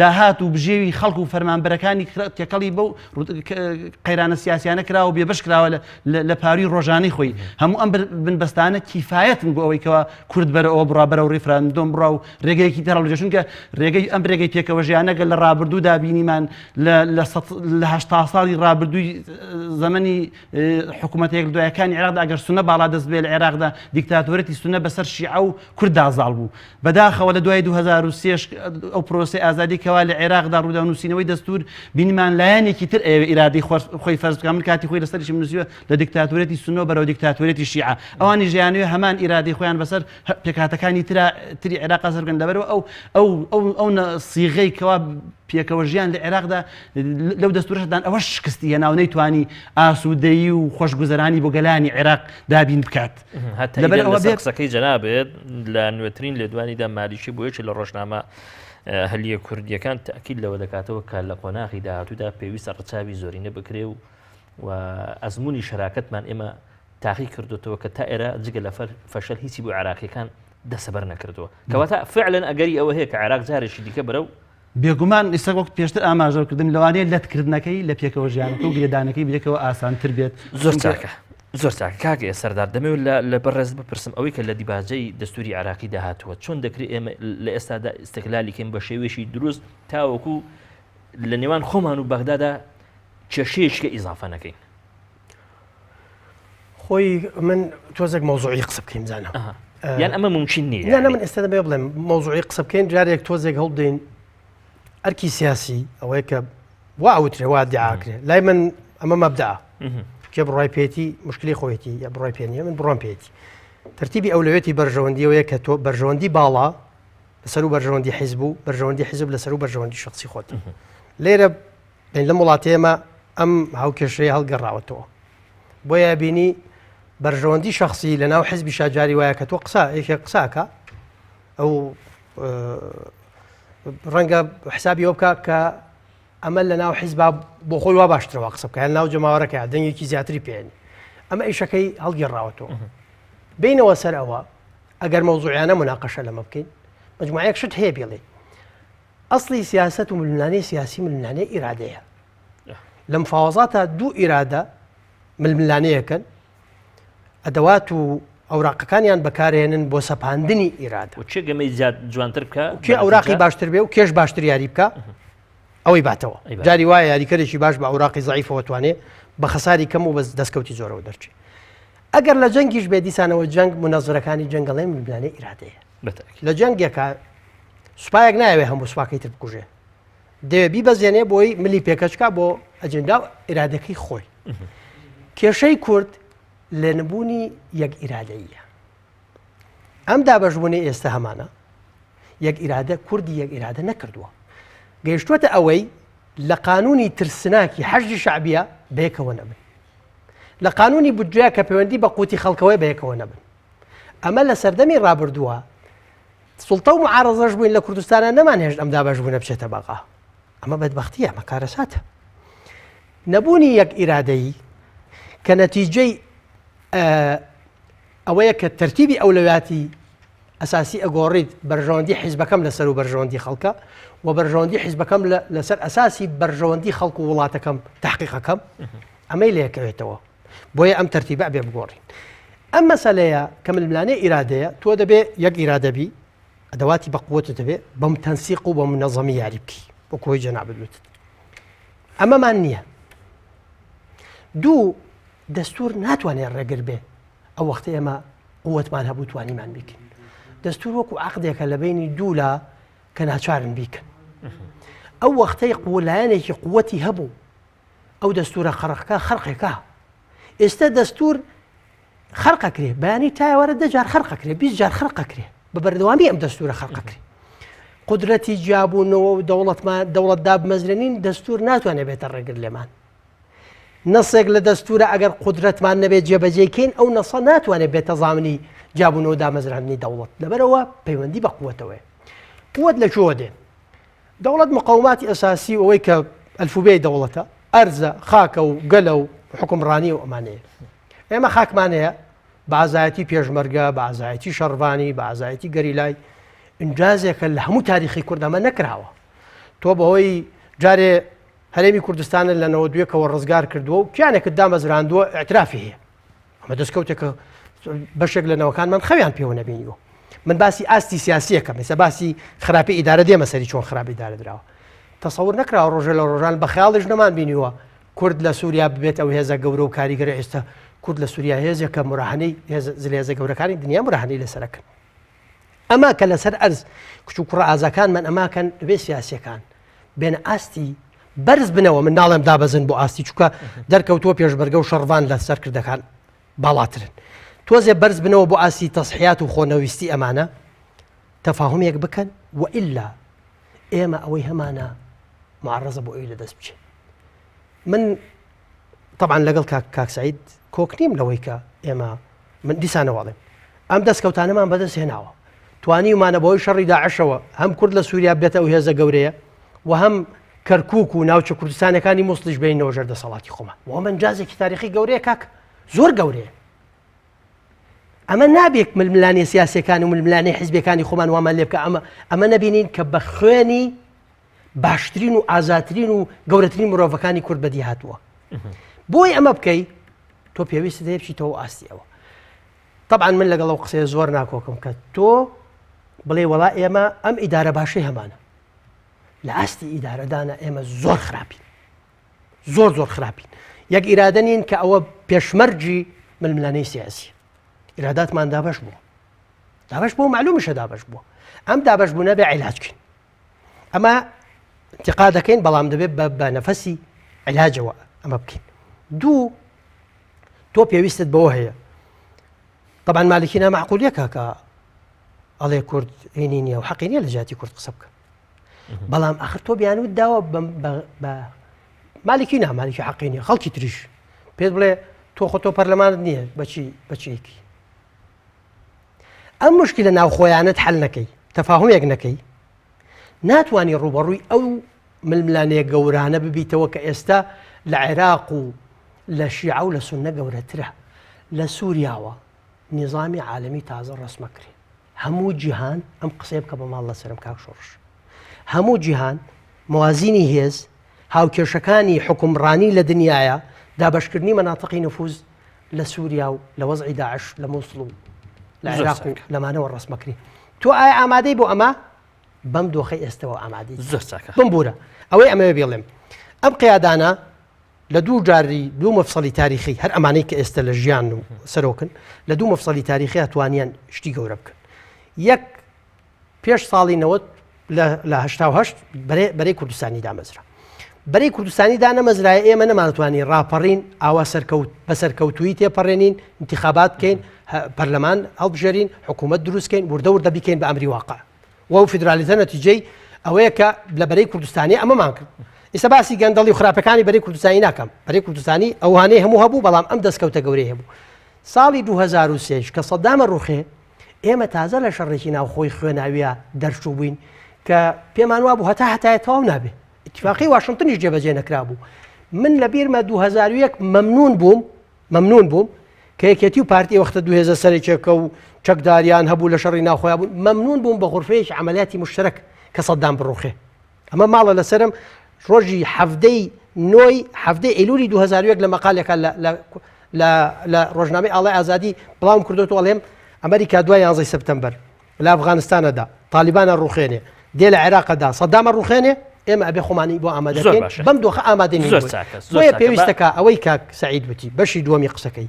داهات و بژێوی خەڵک و فەرمانبەرەکانی تێکەڵی بەو قەیرانە سیاسیانە کراوە بێبەش کراوە لە پاروی ڕۆژانەی خۆی هەموو ئەم بنبەستانە کیفایەتن بۆ ئەوەی کەەوە کورد بەرەوە بڕا بەرە و ڕێفراندۆم بڕا و ڕێگەیەکی تەڕەڵ چونکە ڕێگەی ئەم ڕێگەی پێکەوە ژیانەگە لە ڕابردوودا بینیمان لە 80 ساڵی ڕابردووی زەمەنی حکوومەتێک دوایەکانی عێراقدا ئەگەر سونە باڵا دەست بێ لە عێراقدا دیکتاتۆرەتی سونە بەسەر شیعە و کورد دازاڵ بوو بەداخەوە لە دوای 2023 ئەو پرۆسی ئازادی کەوا لە عێراقدا ڕوودا نووسینەوەی دەستور بینیمان لایەنێکی تر ئیرادی خۆی فەرز بکە من کاتی خۆی لەسەرشی نووسیوە لە دیکتاتۆرەتی سونە بەرەو دیکتاتۆرەتی شیعە ئەوانی ژیانوێ هەمان ئیرادی خۆیان بەسەر پێکهاتەکانی تری عێراق ئەسەر بکەن لەبەرەوە ئەو سیغەی کەوا پێکەوە ژیان لە عێراقدا لەو دەستورەشدان ئەوە شکستی هێنا و نەیتوانی ئاسوودەیی و خۆشگوزەرانی بۆ گەلانی عێراق دابین بکات قسەکەی جەنابێت لە نوێترین لە دوانیدا مالیشی بۆ یەکی لە ڕۆژنامە هەلیە کوردیەکان تاکید لەوە دەکاتەوە کە لە قۆناغی داهاتوودا پێویستە ڕەچاوی زۆرینە بکرێ و ئەزمموی شەراکەتمان ئێمە تاقی کردوتەوە کە تا ئێرە جگە لە فەشەل هیچی بۆ عێراقیەکان دەسەبەر نەکردووە کەواتە فعلەن ئەگەری ئەوە هەیە کە عێراق جارێکی دیکە بەرەو بێگومان ئێستا وەک پێشتر ئاماژەکردن لەوانەیە لەتکردنەکەی لە پێکەوە ژیانەکە و گرێدانەکەی بێکەوە ئاسانتر بێت زۆر چاکە کاکە سەردار دەمەوێت لە بەڕێز بپرسم ئەوەی کە لە دیباجەی دەستوری عێراقی داهاتووە چۆن دەکرێت ئێمە لە ئێستادا ئیستقلالیکەین بە شێوێشی دروست تاوەکو لە نێوان خۆمان و بەغدادا کێشەیەکە ئیزافە نەکەین خۆی من تۆزێک مۆزوعی قسە بکەیم زانە یان ئەمە ممکن نییە لا من ئێستا دەبێ بڵێم مۆزوعی قسە بکەین جارێک تۆزێک هەڵدەین ئەرکی سیاسی ئەوەیە کە وا ئەوترێ وا دیعاکرێ لای من ئەمە مەبدەعە کێ بڕای پێێتی مشکلی خۆیەتی یا بڕای پێنیە من بڕۆم پێێتی ترتیبی ئەولەوێتی بەرژەوەندیەوەیە کە تۆ بەرژەوەندی باڵا لەسەر و بەرژەوەندی حیزب و بەرژەوەندی حیزب لەسەر و بەرژەوەندی شخصی خۆت لێرە لە وڵاتێمە ئەم هاوکێشەیە هەڵگەڕاوەتەوە بۆیە بینی بەرژەوەندی شخصی لە ناو حیزبی شاجاری وایە کە تۆ یەکێک قساکە ئەو ڕەنگە حسابی ئەو بکە کە ئەمە لە ناو حیزب بۆ خۆی وا باشترەوە قسە بکە ناو جەماوەڕەکە دەنگێکی زیاتری پێێنی ئەمە ئیشەکەی هەڵگەڕاوەتەوە بینەوە سەر ئەوە ئەگەر مەوزوعیانە مناقەشە لەمە بکەین مجموعەیەک شت هەیە بێڵێ ئەسڵی سیاست و ململانەی سیاسی ململانەی ئیرادەیە لە مفاوەزاتە دوو ئیرادە ململانەیەکەن ئەدەوات و ئەوراقەکانیان بەکارهێنن بۆ سەپاندنی ئیرادە و چێ گەمەی جوانتر بکە کێ ئەوراقی باشتر بێ و کێش باشتر یاری بکە ئەوەی باتەوە جاری وایە یاریکەرێکی باش بە ئەوراقی زەعیفەوە توانێ بە خەساری کەم و بە دەستکەوتی زۆرەوە دەرچێت ئەگەر لە جەنگیش بێ دیسانەوە جەنگ منەزڕەکانی جەنگەڵێ ململانەی ئیرادەیە لە جەنگێکە سوپایەک نایەوێ هەموو سوپاکەی تر بکوژێ دەوێ بیبەزێنێ بۆی ملی پێکەچکە بۆ ئەجندا ئیرادەکەی خۆی کێشەی کورد لە نبوونی یەک ئیرادەیە ئەم دابەشبوونی ئێستا هەمانە یەک ئیرادە کوردی یەک ئیرادە نەکردووە گەیشتووەتە ئەوەی لە قانونی ترسناکی حەشی شعبیە بەیەکەوە نەبن لە قانونی بودجەیە کە پەیوەندی بە قوتی خەڵکەوەی بەیەکەوە نەبن ئەمە لە سەردەمی ڕابردووە سوڵتە و معارەزەش بووین لە کوردستانە نەمانهێشت ئەم دابەشبوونە بچێتە بەقا ئەمە بەدبەختیە ئەمە کارەساتە نەبوونی یەک ئیرادەیی کە نەتیجەی ئەوەیە کە تەرتیبی ئەولەویاتی ئەساسی ئەگۆڕیت بەرژەوەندی حیزبەکەم لەسەر و بەرژەوەندی خەڵکە و بەرژەوەندی حیزبەکەم لەسەر ئەساسی بەرژەوەندی خەڵک و وڵاتەکەم تحقیقەکەم ئەمەی لەیەکەوێتەوە بۆیە ئەم تەرتیبە بێ بگۆڕین ئەم مەسەلەیە کە ململانەی ئیرادەیە تۆ دەبێ یەک ئیرادەبی ئەدەواتی بەقووەتت دەبێ بەم تەنسیق و بە منەظەمی یاری بکەی بۆ کۆی جەنابەت ئەمەمان نییە دوو دەستور ناتوانێت ڕێگر بێ ئەو وەختە ئێمە قووەتمان هەبوو توانیمان بیکەین دەستور وەکو عەقدێکە لە بینی دوو لە کە ناچارن بیکەن ئەو وەختەی قوولایەنێکی قووەتی هەبوو ئەو دەستورە خەرقەکە خەرقێکە ئێستا دەستور خەرقەکرێ بەیانی تایوەرە 10 جار خەرقەکرێ 20 جار خەرقەکرێ بە بەردەوامی ئەم دەستورە خەرقەکرێ قودرەتی جیابوونەوە و دەوڵەتدا بمەزرێنین دەستور ناتوانێت بێتە ڕێگر لێمان نەسێک لە دەستورە ئەگەر قودرەتمان نەبێت جێبەجێکەین ئەو نەسە ناتوانێت بێتە زامنی جابوونەوە دامەزرانی دەوڵەت لەبەرەوە پەیوەندی بە قووەتەوەی قووەت لە چۆ دێن دەوڵەت مقاوماتی ئەساسی ئەوەی کە ئەلفوبێی دەوڵەتە ئەرزە خاکە و گەلە و حکومڕانی و ئەمانەیە ئێمە خاکمانەیە بە ئازایەتی پێشمەرگە بە ئازایەتی شەڕوانی بە ئازایەتی گەریلای ئینجازێکە لە هەموو تاریخی کوردەمە نەکراوە تۆ بەهۆی جارێ هەرێمی کوردستانە لە 92ەوە ڕزگار کردووە و کیانێکت دامەزراندووە ئاعترافی هەیە ئەمە دەستکەوتێکە بەشێک لە نەوەکانمان خەویان پێوە نەبینیوە من باسی ئاستی سیاسیەکەم ێستا باسی خراپی ئیدارە دێمە سەری چۆن خراپی ئیدارە درراوە تەسەور نەکراوە ڕۆژە لە ڕۆژان بە خەیاڵیش نەمان بینیوە کورد لە سووریا ببێت ئەو هێزە گەورە و کاریگەرە ئێستا کورد لە سووریا هێزێکە مراهنەی هێزە گەورەکانی دنیا مراهنەی لەسەرەکەن ئەما کە لەسەر ئەرز کچ و کوڕە ئازاکانمان ئەماکەن بێ سیاسیەکان بێنە ئاستی بەرز بنەوە من ناڵێم دابەزن بۆ ئاستی چووکە دەرکەوتووە پێشبەرگە و شەڕوان لە سەرکردەکان باڵاترن تۆزێ بەرز بنەوە بۆ ئاسی تەسحیات و خۆنەویستی ئەمانە تەفاهمێک بکەن و ئیلا ئێمە ئەوەی هەمانە معڕەزە بۆ ئەوی لەدەست بچێت من طبعا لەگەڵ کاک سەعید کۆک نیم لەوەی کە ئێمە من دیسانەواڵێم ئەم دەستکەوتانەمان بەدەست هێناوە توانیمانە بەوەی شەڕی داعشەوە هەم کورد لە سووریا بێتە ئەو هێزە گەورەیە و هەم کەرکووک و ناوچە کوردستانەکانی مووسڵیش بینەوە ژەردە سەڵاتی خۆمان و ئەمە جازێکی تاریخی گەورەیە کاک زۆر گەورەیە ئەمە نابێت ململانەی سیاسیەکان و ململانەی حیزبەکانی خۆمان وامان لێ بکە ئەمە نەبینین کە بە خوێنی باشترین و ئازاترین و گەورەترین مرۆڤەکانی کورد بەدی هاتووە بۆی ئەمە بکەی تۆ پێویستت هەیە بچیتەوە ئاستی ئەوە طبعا من لەگەڵ ئەو قسەیە زۆر ناکۆکم کە تۆ بڵێ وەڵا ئێمە ئەم ئیدارە باشەی هەمانە لە ئاستی ئیدارەدانە ئێمە زۆر خراپین زۆر خراپین یەک ئیرادە نین کە ئەوە پێشمەرجی ململانەی سیاسی ئیراداتمان دابەش بووە دابش بوو معلومشە دابش بووە ئەم دابش بوو نەبێ عیلاجکەین ئەمە انتقادەکەین بەڵام دەبێت بە نەفەسی عیلاجەوە ئەمە بکەین. دوو تۆ پێویستت بەوە هەیە طبعا مالکی نامەعقولیەکە کە ئەڵێ کورد هێنی نییە و حەقی نییە لە جاتی کورد قسە بکە بەڵام ئاخر تۆ بیانوت داوە بە مالکی نامالکی حەقی نییە خەڵکی تریش پێت بڵێ تۆ خۆ تۆ پەرلەمانت نییە بەچیەکی ئەم مشکلە ناوخۆیانت حەل نەکەی تەفاهمێک نەکەی ناتوانانی ڕوبەڕووی ئەو ململانەیە گەورانە ببیتەوە کە ئێستا لە عێراق و لە شیعە و لە سوننە گەورەترە لە سووریاوە نظامی عالمی تازە ڕسمەکرێ هەموو جیهان ئەم قسەی بکە بە ماڵ لە سەرم کاک شۆڕش هەموو جیهان موازینی هێز هاوکێشەکانی حکومڕانی لە دنیاە دابشکردنی مەناتقی نفوز لە سووریا و لە وەزعی داعش لە مووسڵ و لە عێراق و لەمانەوە ڕسمەکری تۆ ئایا ئامادەی بۆ ئەمە بەم دۆخەی ئێستەوە ئامادەی بمبورە ئەوەی ئەمەوێ بێڵێم ئەم قیادانە لە دوو جاری دوو مەفسەڵی تاریخی هەر ئەمانەی کە ئێستا لە ژیان و سەرۆکن لە دوو مەفسەڵی تاریخی هاتوانیان شتی گەورە بکەن یەک پێش ساڵی 90 لە 1970 بەرەی کوردستانی دامەزرا بەرەی کوردستانی دانەمەزرای ئێمە نەمانتوانی ڕاپەڕین ئاوا بە سەرکەوتویی تێپەڕێنین انتخابات بکەین پەرلەمان هەڵبژێرین حکوومەت دروستکەین وردە بکەین بە ئەمری واقع و فیدرالیزە نەتیجەی ئەوەیە کە لە بەرەی کوردستانی ئەمەمان کرد ئێستا باسی گەندەڵی و خراپەکانی بەرەی کوردستانی ناکەم بەرەی کوردستانی ئەوانەی هەموو هەبوو بەڵام ئەم دەستکەوتە گەورەی هەبوو ساڵی 2003 کە سەدامە ڕوخێ ئێمە تازە لە شەڕێکی ناوخۆی خوێناویە دەرچوو بووین کە پێمان وا بوو هەتایە تەواو نابێ اتفاقی واشنگتنیش جێبەجێ نەکرا بوو من لە بیرمە 2001 مەمنون بووم کە یەکێتی و پارتی وەختە 2000 سەرێکێکە و چەکداریان هەبوو لە شەڕی ناوخۆیان بوون مەمنون بووم بە غورفەیەکی عملیاتی مشترک کە سەدام بڕوخێ ئەمە ماڵە لەسرم ڕۆژی هەفتەی ئەیلولی 2001 لە مەقالێکە لە ڕۆژنامەی ئاڵای ئازادی بڵاوم کردوەوە ئەڵێم ئەمریکا دوای 11 سپتەمبەر لە ئەفغانستانەدا تالیبانە ڕوخێنێ دێ لە عێراقەدا سەدامە ڕوخێنێ ئێمە ئەبێ خۆمانی بۆ ئامادەکەین بەم دۆخە ئامادەنی بۆیە پێویستەکە ئەوەی کاک سەعید وتی بەشی دووەمی قسەکەی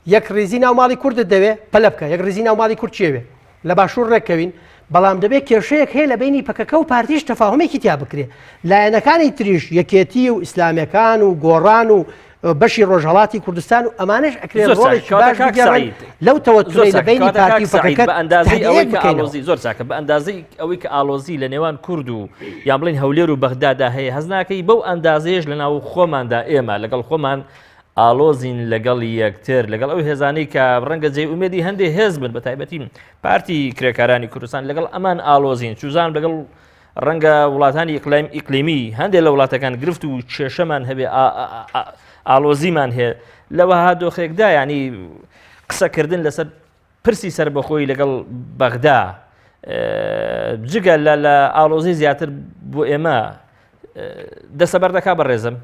یەک ڕێزی ناو ماڵی کوردت دەوێ پەلە بکە یەک ڕێزی ناو ماڵی کورد چێوێ لە باشوور ڕێکەوین بەڵام دەبێت کێشەیەک هەیە لە بینی پەکەکە و پارتیش تەفاهمێکی تیا بکرێ لایەنەکانی تریش یەکێتی و ئیسلامیەکان و گۆڕان و بەشی ڕۆژهەڵاتی کوردستان و ئەمانش ئەکرێن ڕۆڵێکی باش بگەڕێن لەو تەوەتوری لە بینی پارتی و پەکەکە بە ئەندازەی ئەوەی کە ئالۆزی زۆر چاکە بە ئەندازەی ئەوەی کە ئالۆزی لە نێوان کورد و یان بڵێن هەولێر و بەغدادا هەیە هەز ناکەی بەو ئەندازەیەش لە ناو خۆماندا ئێمە لەگەڵ خۆمان ئالۆزین لەگەڵ یەکتر لەگەڵ ئەو هێزانەی کە ڕەنگە جێی ئومێدی هەندێک هێز بن بە تایبەتی پارتی کرێکارانی کوردستان لەگەڵ ئەمان ئالۆزین چوزان لەگەڵ ڕەنگە وڵاتانی ئیقلیمی هەندێک لە وڵاتەکان گرفت و کێشەمان هەبێ ئالۆزیمان هەیە لەوەها دۆخێکدا ینی قسەکردن لەسەر پرسی سەربەخۆی لەگەڵ بەغدا جگە لە ئالۆزی زیاتر بۆ ئێمە دەسەبەر دەکا بەڕێزم.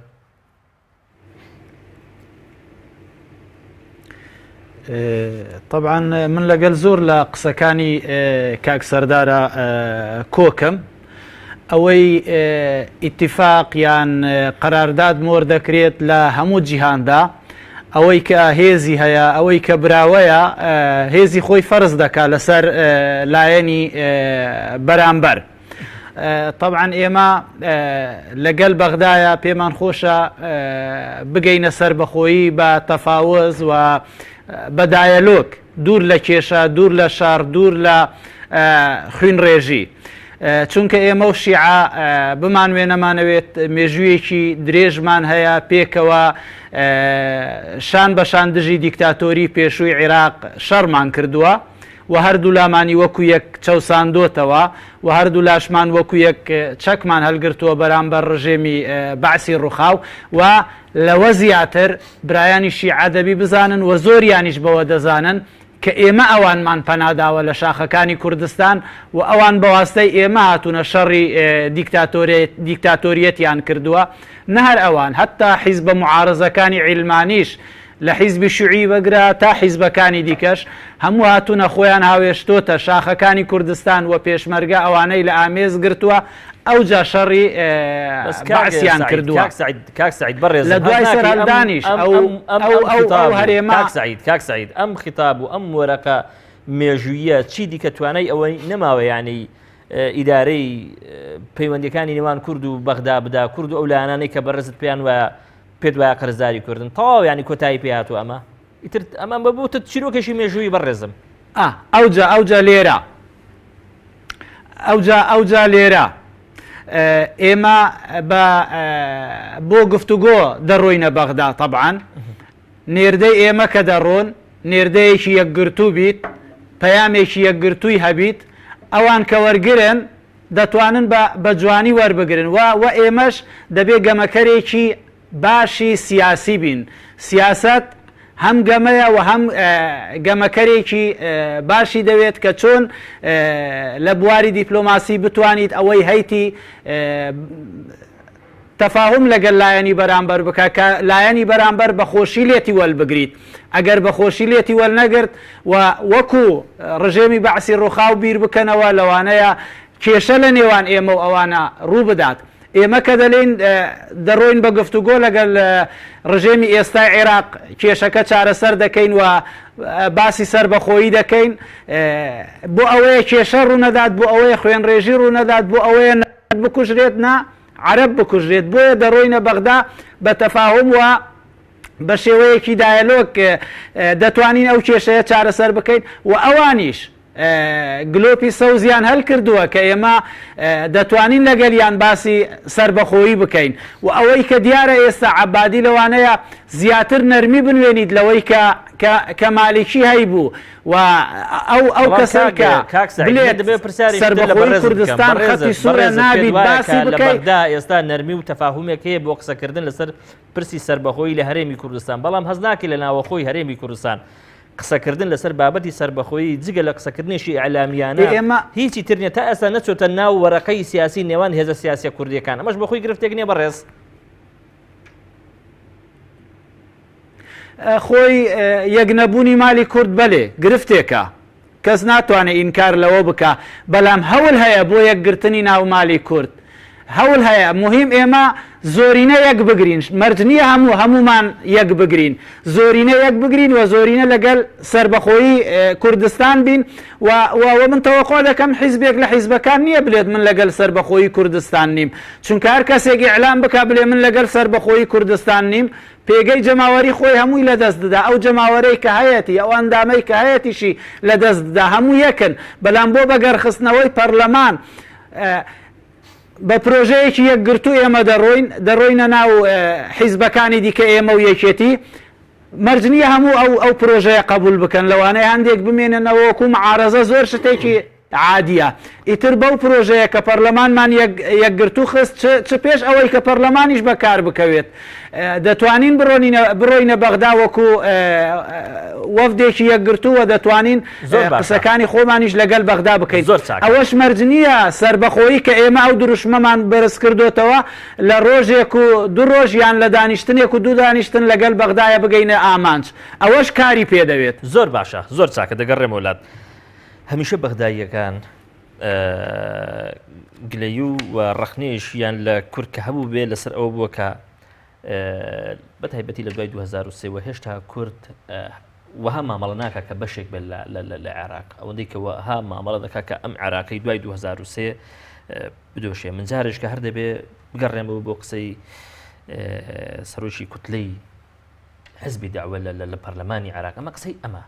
طبعا من لەگەڵ زۆر لە قسەکانی کاک سەردارە کۆکەم ئەوەی ئیتیفاق یان قەرارداد مۆر دەکرێت لە هەموو جیهاندا ئەوەی کە هێزی هەیە ئەوەی کە براوەیە هێزی خۆی فەرز دەکا لەسەر لایەنی بەرامبەر. طبعا ئێمە لەگەڵ بەغدایە پێمان خۆشە بگەینە سەربەخۆیی بە تەفاوز و بە دایەلۆک دوور لە کێشە دوور لە شار دوور لە خوێن ڕێژی چونکە ئێمە و شیعە بمانوێنەمانەوێت مێژوویەکی درێژمان هەیە پێکەوە شان بەشان دژی دیکتاتۆری پێشووی عێراق شەڕمان کردووە و هەردوو لامانی وەکو یەک چەوساندۆتەوە و هەردوو لاشمان وەکو یەک چەکمان هەلگرتووە بەرامبەر ڕژێمی بەعسی ڕووخاو و لەوە زیاتر برایانی شیعە دەبی بزانن و زۆریانیش بەوە دەزانن کە ئێمە ئەوانمان پەناداوە لە شاخەکانی کوردستان و ئەوان بەواستەی ئێمە هاتوونە شەڕی دیکتاتۆریەتیان کردووە نە هەر ئەوان هەتا حیزبە معارەزەکانی عیلمانیش لە حیزبی شوعی بەگرا تا حیزبەکانی دیکەش هەموو هاتوونە خۆیان هاوێشتۆتە شاخەکانی کوردستان و پێشمەرگە ئەوانەی لە ئامێز گرتووە ئەو جا شەڕی بەعسیان کردووە. کاک سەعید بەڕێز لە دوای سەرهەڵدانیش ئەو هەرێمە کاک سەعید ئەم خیتاب و ئەم وەرەقە مێژوویە چی دیکە توانای ئەوەی نەماوە ینی ئیدارەی پەیوەندیەکانی نێوان کورد و بەغدا بدا کورد و ئەو لایەنانەی کە بەڕێزت پێیان وایە پێت وایە قەرزداری کوردن تەواو ینی کۆتایی پێهاتوو ئیتر ئەمان بەبووتە چیرۆکێکی مێژووی بەڕێزم ئەوجا لێرە ئێمە بۆ گفتوگۆ دەڕۆینە بەغدا طبعاً نێردەی ئێمە کە دەڕۆن نێردەیەکی یەکگرتوو بیت پەیامێکی یەکگرتووی هەبیت ئەوان کە وەرگرن دەتوانن بە جوانی وەربگرن و ئێمەش دەبێ گەمەکەرێکی باشی سیاسی بین سیاست هەم گەمەیە و هەم گەمەکەرێکی باشی دەوێت کە چۆن لە بواری دیپلۆماسی بتوانیت ئەوەی هەیتی تەفاهم لەگەڵ لایەنی بەرامبەر بکە کە لایەنی بەرامبەر بەخۆشی لێتی وەلبگریت ئەگەر بەخۆشی لێتی وەلنەگرت و وەکو ڕژێمی بەعسی ڕووخاو بیر بکەنەوە لەوانەیە کێشە لە نێوان ئێمە و ئەوانە ڕوو بدات ئێمە کە دەڵێن دەڕۆین بە گفتوگۆ لەگەڵ ڕژێمی ئێستای عێراق کێشەکە چارەسەر دەکەین و باسی سربەخۆیی دەکەین بۆ ئەوەیە کێشە ڕوونەدات بۆ ئەوەیە خوێنڕێژی ڕوونەدات بۆ ئەوەیە بکوژرێت نا عەرەب بکوژرێت بۆیە دەڕۆینە بەغدا بە تەفاهم و بە شێوەیەکی دایلۆک دەتوانین ئەو کێشەیە چارەسەر بکەین و ئەوانیش گلۆپی سەوزیان هەل کردووە کە ئێمە دەتوانین لەگەلیان باسی سربەخۆیی بکەین و ئەوەی کە دیارە ئێستا عەبادی لەوانەیە زیاتر نەرمی بنوێنیت لەوەی کە مالیکی هەیبوو و ئەو کەسە کە سربەخۆیی کوردستان خەتی سوورە نابیت باسی بکەیت ئێستا نەرمی و تەفاهومێک هەیە بۆ قسەکردن لەسەر پرسی سربەخۆیی لە هەرێمی کوردستان بەڵام هەز ناکەی لە ناوەخۆی هەرێمی کوردستان قسەکردن لەسەر بابەتی سربەخۆیی جگە لە قسەکردنیشی ئەعلامیانە هیچی ترنیە تا ئێستا نەچۆتە ناو وەرەقەی سیاسی نێوان هێزە سیاسیە کوردیەکان ئەمەش بەخۆی گرفتێک نییە بەڕێز خۆی یەکنەبوونی مالی کورد بەلێ گرفتێکە کەس ناتوانێت ئینکار لەوە بکە بەڵام هەوڵ هەیە بۆ یەکگرتنی ناو مالی کورد هەوڵ هەیە مهم ئێمە زۆرینە یەک بگرین مەرج نییە هەمومان یەک بگرین زۆرینە یەک بگرین و زۆرینە لەگەڵ سربەخۆیی کوردستان بین و من تەوەقع دەکەم حیزبێک لە حیزبەکان نییە بلێت من لەگەڵ سربەخۆیی کوردستان نیم چونکە هەر کەسێکی ئیعلام بکە بڵێ من لەگەڵ سربەخۆیی کوردستان نیم پێگەی جەماوەری خۆی هەمووی لەدەست دەدا ئەو جەماوەرەی کە هەیەی ئەو ئەندامەی کە هەیەتیشی لەدەست دەدا هەموو یەکن بەڵام بۆ بەگەرخستنەوەی پەرلەمان بە پرۆژەیەکی یەکگرتوو ئێمە دەڕۆینە ناو حیزبەکانی دیکە ئێمە و یەکێتی مەرج نییە هەموو ئەو پرۆژەیە قبول بکەن لەوانەیە هەندێک بمێننەوە وەکو معارەزە زۆر شتێکی عادیە ئیتر بەو پرۆژەیە کە پەرلەمانمان یەکگرتوو خست چ پێش ئەوەی کە پەرلەمانیش بەکار بکەوێت دەتوانین بڕۆینە بەغدا وەکو وەفدێکی یەکگرتووە دەتوانین قسەکانی خۆمانیش لەگەڵ بەغدا بکەین ئەوەش مەرج نییە سربەخۆیی کە ئێمە ئەو دروشمەمان بەرز کردوتەوە لە ڕۆژێک و دوو ڕۆژیان لە دانیشتنێک و دوو دانیشتن لەگەڵ بەغدایە بگەینە ئامانج ئەوەش کاری پێدەوێت زۆر باشە زۆر چاکە دەگەڕێمە وڵات هەمیشە بەغداییەکان گلەیی و ڕەخنێشیان لە کورد کە هەبوو بێ لەسەر ئەوە بووە کە بەتایبەتی لە دوای 2023 هێشتا کورد وەها مامەڵە ناکە کە بەشێک بێت لە عێراق ئەوەندەی کە وەها مامەڵە دەکا کە ئەم عێراقی دوای 2023 بدۆشێ من جارێک کە هەر دەبێ بگەڕێمەوە بۆ قسەی سەرۆشی کوتلەی حزبی داوە لە پەرلەمانی عێراق ئەمە قسەی ئەمە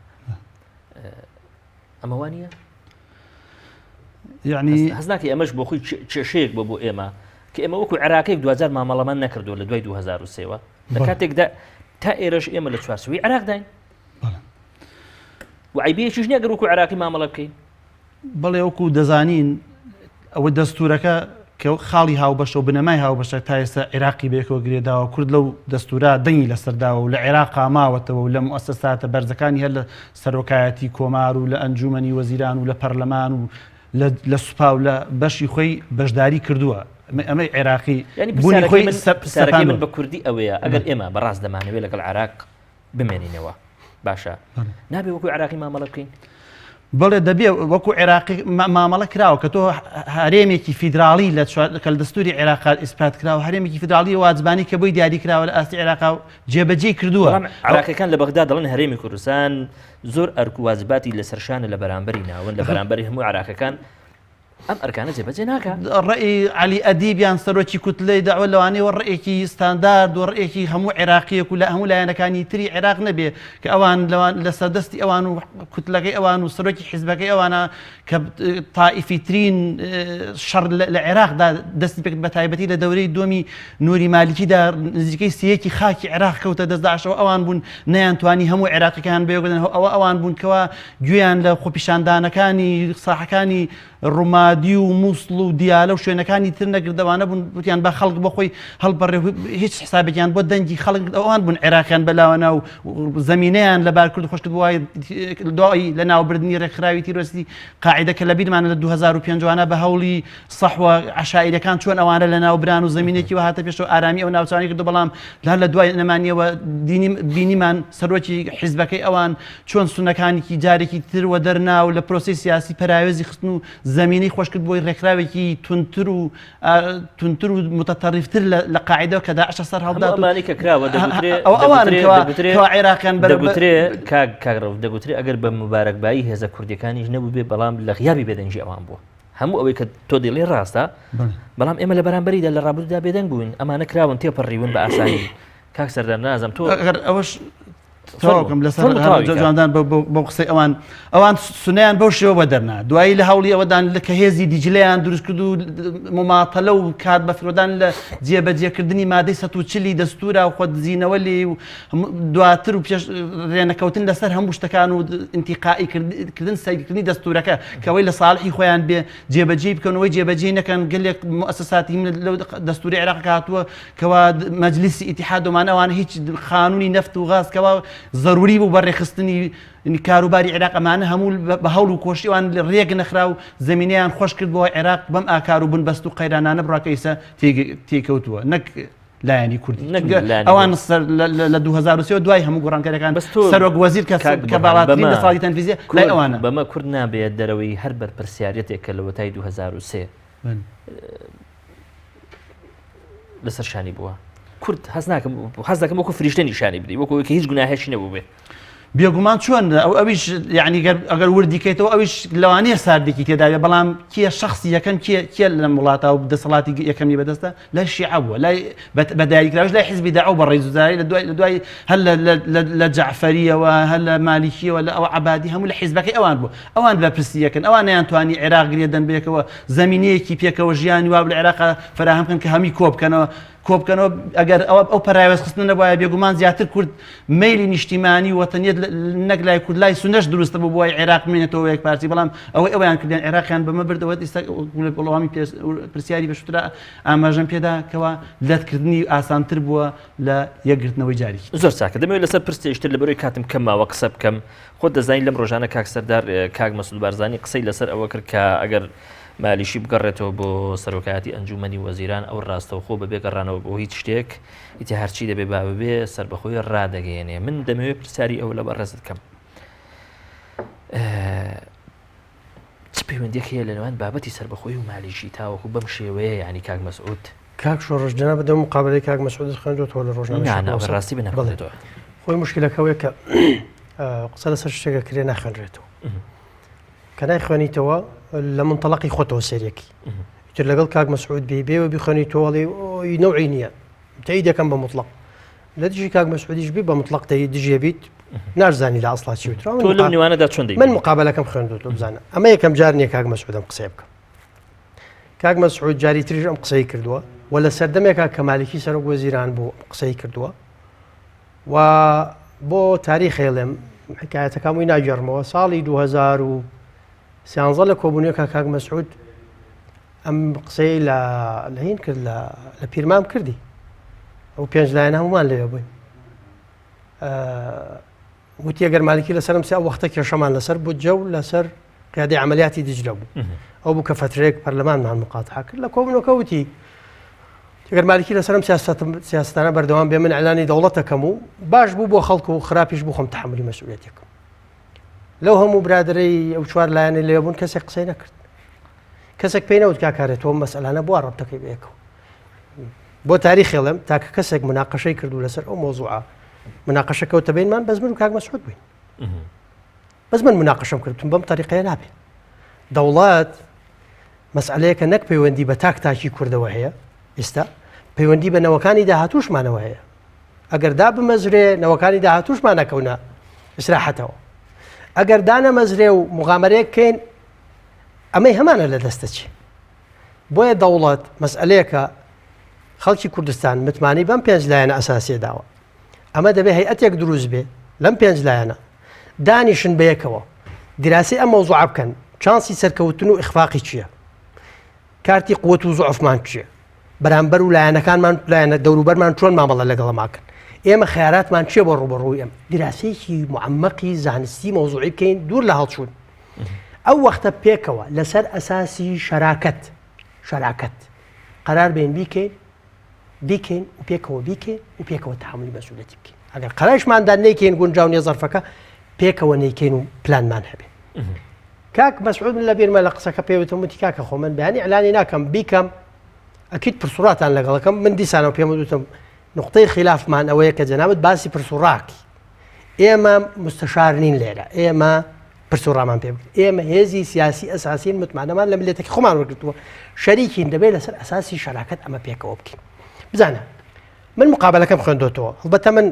وانە یعنی هەزناکە ئەمەش بۆ خۆی کێشەیەک بۆ ئێمە کە ئێمە وەکو عێراقێک 2000 مامەڵەمان نەکردو لە دوای 2023 لە کاتێکدا تا ئێرەش ئێمە لە چوارچوەی عێراق داین و عیبەیەکیش نییە گەر وەکو عێراقی مامەڵە بکەین بەڵێ وەکو دەزانین ئەوە دەستورەکە کە خاڵی هاوبەشە و بنەمای هاوبەشە تا ئێستا عێراقی بێکەوە گرێداوە کورد لەو دەستورە دەنگی لەسەرداوە و لە عێراقا ماوەتەوە و لە موسساتە بەرزەکانی هەر لە سەرۆکایەتی کۆمار و لە ئەنجومەنی وەزیران و لە پەرلەمان و لە سوپا و لە بەشی خۆی بەشداری کردووە ئەمەی عێراقی بوونی خۆی سەرەکی من بە کوردی ئەوەیە ئەگەر ئێمە بەڕاست دەمانەوێت لەگەڵ عێراق بمێنینەوە باشە نابێ وەکو عێراقی مامەڵە بکەین بەڵێ دەبێ وەکو عێراقی مامەڵە کراوە کە تۆ هەرێمێکی فیدراڵی لە دەستوری عێراق ئیسپات کراوە هەرێمێکی فیدراڵی واجبانی کە بۆی دیاری کراوە لە ئاستی عێراق جێبەجێ کردووە. عراقیەکان لە بەغدا دەڵێن هەرێمی کوردستان زۆر ئەرک و واجباتی لەسەرشانە لە بەرامبەری ناوەن لە بەرامبەری هەموو عراقیەکان ئەم ئەرکانە جێبەجێ ناکات. ڕێی علی ئەدیبیان سەرۆکی کوتلەی داوە لەوانەیە ڕێیەکی ستاندارد و ڕێیەکی هەموو عێراقیەک و لە هەموو لایەنەکانی تری عێراق نەبێ کە ئەوان لە سەردەستی ئەوان و کوتلەکەی ئەوان و سەرۆکی حیزبەکەی ئەوانە کە تائیفیترین شەڕ لە عێراقدا دەستی پێکرد بە تایبەتی لە دەورەی دومی نوری مالیکیدا نزیکەی سیەکی خاکی عێراق کەوتە دەستداشەوە ئەوان بوون نەیانتوانی هەموو عێراقیەکان بێگەن ئەوان بوون کەوا گوێیان لە خۆپیشاندانەکانی ساحەکانی ڕوومادی و مووسڵ و دیالە و شوێنەکانی تر نەگردەوانە بوون وتیان بە خەڵک بۆخۆی هەڵبەڕێ هیچ حسابێکیان بۆ دەنگی خەڵک ئەوان بوون عێراقیان بەلاوەنا و زەمینەیان لە بارکرد خۆشکرد وای دوای لە ناوبردننی ڕێکخراوی تیرۆستی قاعدەکە لە بیرمانە لە 2005 بە هەوڵی سەحوە عشائیرەکان چۆن ئەوانە لە ناوبران و زمینێکی وهاتە پێشەوە ئارامی ئەو ناوچانی کردو بەڵام لە دوای نەمانیەوە بینیمان سەرۆکی حیزبەکەی ئەوان چۆن سونەکانێکی جارێکی تروە دەرنا و لە پرۆسی سیاسی پەراوێزی خستن و زمینەی خۆشکرد بۆی ڕێکخراوێکی تونتر و متەتەڕیفتر لە قاعدەوە کە داعش سەر هەڵدات ئەوانەوە عێراقیان دەگوترێ ئەگەر بە مبارەکبایی هێزە کوردیەکانیش نەبوو بێ بەڵام لە غیابی بێدەنجی ئەوان بووە هەموو ئەوەی کە تۆ دڵێ ڕاستە بەڵام ئێمە لە بەرامبەریدا لە ڕابردوودا بێدەنگ بووین ئەمانە کراون تێپەڕیون بە ئاسانی کاک سەردار نازم تۆ ئەوەش تاواکەم لەسەر جواندان بۆ قسەی ئەوان سنیان بەو شێوە بە دەرنا دوایی لە هەوڵی ئەوەدان لە کە هێزی دیجلیان دروست کرد و مماتەلە و کات بە فرۆدان لە جێبەجێکردنی مادەی 140 دەستورا و خۆدزیینەوە لێ و دواتر و پێش ڕێنەکەوتن لەسەر هەموو شتەکان و ئینتیقائیکردن سەیرکردنی دەستورەکە کەوەی لە ساڵحی خۆیان بێ جێبەجێ بکەنەوەی جێبەجێ نەکەن گەلێک مؤسساتی لەو دەستوری عێراق هاتووە کەوا مەجلیسی ئیتیحاد ئەوانە هیچ قانونی نەفت و غاز کەوا ضروری بوو بەڕێخستنی کاروباری عێراق ئەمانە هەموو بە هەوڵ و کۆشتیوان ڕێک نەخرا و زمینیان خۆش کرد بۆ عێراق بەم ئاکار و بنبەست و قەیرانانە بڕاکەیسە تێکەوتووە نەک لایەنی کوردی ئەوان لە 2023 دوای هەموو گۆڕانکاریەکان سەرۆک وەزیر کە باڵاترین لە ساڵی تەنفیزیە لای ئەوانە بەمە کورد نابێت دەرەوەی هەر بەرپرسیارەتێک کە لە وەتای 2023 لەسەر شانی بووە کورد حەز دەکەم وەکو فریشتە نیشانی بدەی وەکو کە هیچ گوناهێکی نەبوو بێ بێگومان چۆن ئەویش یعنی ئەگەر وردیکەیتەوە ئەویش لەوانەیە ساردێکی تێداوێت بەڵام کێ شخصی یەکەم کێ لە وڵاتە و دەسەڵاتی یەکەمی بەدەستە لای شیعە بووە لای بەدایکراوش لای حیزبی داعوا بە ڕێزوزاری لە دوای هەر لە جەعفەریەوە هەر لە مالیکیەوە لە ئەو عەبادی هەموو لە حیزبەکەی ئەوان بوو ئەوان بەرپرسی یەکەن ئەوان نەیانتوانی عێراق گرێدەن بێکەوە زەمینەیەکی پێکەوە ژیانی واب لە عێراق فراهم بکەن کە هەمی کۆبکەنەوە ئەگەر ئەو پەراوێز خستن نەبووایە بێگومان زیاتر کورد میلی نیشتیمانی وەتەنیەت نەک لای کورد لای سونەش دروستە بوو بۆی عێراق بمێنێتەوە یەک پارتی بەڵام ئەویان کردیان عێراقیان بەمە بردەوە ئێستا وڵامی پرسیاری بەشترا ئاماژەم پێدا کەوا لەتکردنی ئاسانتر بووە لە یەکگرتنەوەی جاری زۆر چاکە دەمەوێت لەسەر پرسیشتر لەبەرەوەی کاتم کەماوە قسە بکەم خۆت دەزانین لەم ڕۆژانە کاک سەردار کاک مەسعود بارزانی قسەی لەسەر ئەوە کرد کە ئەگەر مالیشی بگەڕێتەوە بۆ سەرۆکایەتی ئەنجومەنی وەزیران ئەو ڕاستەوخۆ بەبێ گەڕانەوە بۆ هیچ شتێک ئیتی هەرچی دەبێ با ببێ سەربەخۆی ڕادەگەیەنێ من دەمەوێت پرسیاری ئەو لە بەڕێزت کەم چ پەیوەندیەک هەیە لەنێوان بابەتی سەربەخۆی و مالیشی تاوەکو بەم شێوەیە یعنی کاک مەسعود کاک شۆڕژ جەناب بەدەم مقابلەی کاک مەسعود خوێندوەوە لە ڕۆژنامە ڕاستی بنەخڵێتەوە خۆی مشکلەکەوەیە کە قسە لەسەر شتێکە کرێ ناخوێنرێتەوە کە نایخوێنیتەوە لە منتەڵەقی خۆتەوە سەرێکی تر لەگەڵ کاک مەسعود بێبێەوە بیخوێنیتەوەڵێ نەوعی نییە تەیید دەکەم بە مطلق لە دژی کاک مەسعودیش بێ بە مطلق تەیید دژێ بیت نازانی لە ئەسڵا چی وترا تۆ لەو نێوانەدا چۆن دەیت من مقابلەکەم خوێندووە بزانە ئەمە یەکەم جار نییە کاک مەسعودم قسەی بکەم کاک مەسعود جاری تریش ئەم قسەی کردووە و لە سەردەمێکا کە مالیکی سەرۆک وەزیران بوو قسەی کردووە و بۆ تاریخ هێڵێم حکایەتەکەم وی ناگەڕمەوە ساڵی 2013 لە کۆبوونیەکە کاک مەسعود ئەم قسەی لە هین کرد لە پیرمام کردی ئەو پێنج لایەن هەمومان لەوێ بووین وتی ئەگەر مالیکی لەسەرم سێ وەختە کێشەمان لەسەر بوو جە و لەسەر قیادەی عەمەلیاتی دیجلە بوو ئەو بوو کە فترەیەک پەرلەمانمان مقاتعە کرد لە کۆبوونەکە وتی ئەگەر مالیکی لەسەرم سیاستانە بەردەوام بێ من ئەلانی دەوڵەت دەکەم و باش بوو بۆ خەڵک و خراپیش بوو خۆم تەحملی مەسئولیەتێکم لەو هەموو برادرەی ئەو چوار لایەنە لێبوون کەسێک قسەی نەکرد کەسێک پێی نەوت کاکارێتەوە مەسئلانە بووە ڕەبتەکەی بەیەکەوە بۆ تاریخ هێڵم تاکە کەسێک مناقەشەی کردو لەسەر ئەو مۆزوعە مناقەشەکەوتە بینمان بەس من و کاک مەسعود بووین بەس من مناقەشەم کردتم بەم طریقەیە نابێت دەوڵات مەسئلەیەکە نەک پەیوەندی بە تاکی کوردەوە هەیە ئێستا پەیوەندی بە نەوەکانی داهاتووشمانەوە هەیە ئەگەر دا بمەزرێ نەوەکانی داهاتووشمان نەکەونە ئیسراحەتەوە ئەگەر دانەمەزرێ و مغامرەیەک بکەین ئەمەی هەمانە لە دەستە چی بۆیە دەوڵەت مەسئلەیەکە خەڵکی کوردستان متمانی بەم پێنج لایەنە ئەساسیە داوە ئەمە دەبێت هەیئەتێک دروست بێ لەم پێنج لایەنە دانیشن بەیەکەوە دیراسی ئەم مەوزوعە بکەن چانسی سەرکەوتن و ئیخفاقی چییە کارتی قووەت و زوعفمان چییە بەرامبەر و لایەنەکانمان لایەنە دەوروبەرمان چۆن مامەڵە لەگەڵەماکەن ئێمە خیاراتمان چییە بۆ ڕوبەڕووی ئەم دیراسەیەکی معەمەقی زانستی مەوزوعی بکەین دوور لە هەڵچوون ئەو وەختە پێکەوە لەسەر ئەساسی شەراکەت قەرار بین بیکەین و پێکەوە تحملی مەسئولیەتی بکەین ئەگەر قەرارشماندا نەیکەین گونجاو نێ زەرفەکە پێکەوە نەیکەین و پلانمان هەبێ کاک مەسعود لە بیرمە لە قسەکە پێوتم وتی کاکە خۆ من بەیانی ئەعلانی ناکەم بیکەم ئەکید پرسوڕاتان لەگەڵەکەم من دیسانەوە پێم وتم نقطەی خلافمان ئەوەیە کە جەنابەت باسی پرسوڕاکی ئێمە مستەشار نین لێرە ئێمە پرسوڕامان پێ بکەین ئێمە هێزی سیاسی ئەساسین متمانەمان لە ملێتێکی خۆمان وەرگرتووە شەریکین دەبێت لەسەر ئەساسی شەراکەت ئەمە پێکەوە بکەین بزانە من مقابلەکەم خوێندۆتەوە هەڵبەتە من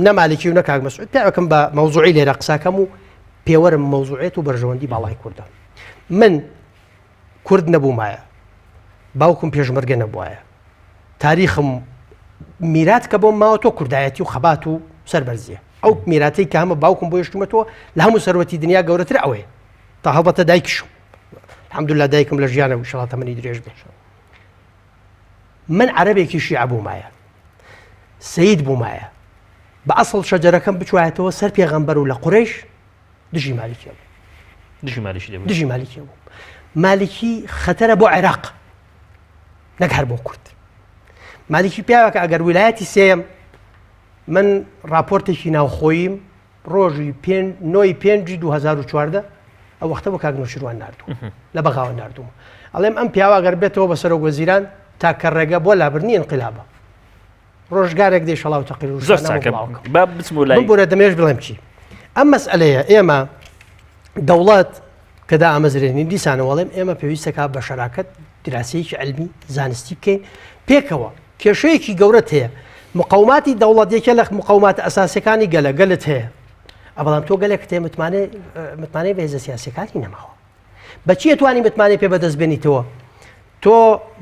نەمالکی و نەکاک مەسعود پێوەکەم بە مەوزوعی لێرە قساکەم و پێوەرم مەوزوعێت و بەرژەوەندی باڵای کووردە من کورد نەبوومایە باوکم پێشمەرگە نەبووایە تاریخم میرات کە بۆم ماوە تۆ کوردایەتی و خەبات و سەربەرزیە ئەو میراتەی کە هەمە باوکم بۆ یشتومەتەوە لە هەموو سەرەتی دنیا گەورەتر ئەوەیە تا هەڵبەتە دایکشم الحەمدوللا دایکم لە ژیانە وشەڵاتە منی درێژ بێ من عەرەبێکی شیعە بوومایە سەید بوومایە بە ئەسڵ شەجەرەکەم بچوایەتەوە سەر پێغەمبەر و لە قوڕەیش دژی مالیکیە بوو دژی مالیکیە بوو مالیکی خەتەرە بۆ عێراق نەک هەر بۆ کورد مالیکی پیاوەکە ئەگەر ویلایەتی سێم من راپۆرتێکی ناوخۆییم ڕۆژی 9/5/2014 ئەو وەختە بۆ کاک نوشیروان ناردووم لە بەغاوە ناردووم ئەڵێم ئەم پیاوە ئەگەر بێتەوە بە سەرۆک وەزیران تاکە ڕێگە بۆ لابرنی ئینقلابە ڕۆژگارێک دێ شەڵاو تەقیر و بۆرە دەمێش بڵێم چی ئەم مەسئلەیە ئێمە دەوڵەت کەدا ئامەزرێنی دیسانەوەڵێم ئێمە پێویستەکە بە شەراکەت دراسەیەکی علمی زانستی بکەین پێکەوە کێشەیەکی گەورەت هەیە مقاوماتی دەوڵەت یەکە لە مقاومات ئەساسیەکانی گەلت هەیە بەڵام تۆ گەلێک تێ متمانەی بەهێزە سیاسەکانی نەماوە بەچی توانی متمانەی پێ بەدەست بێنیتەوە تۆ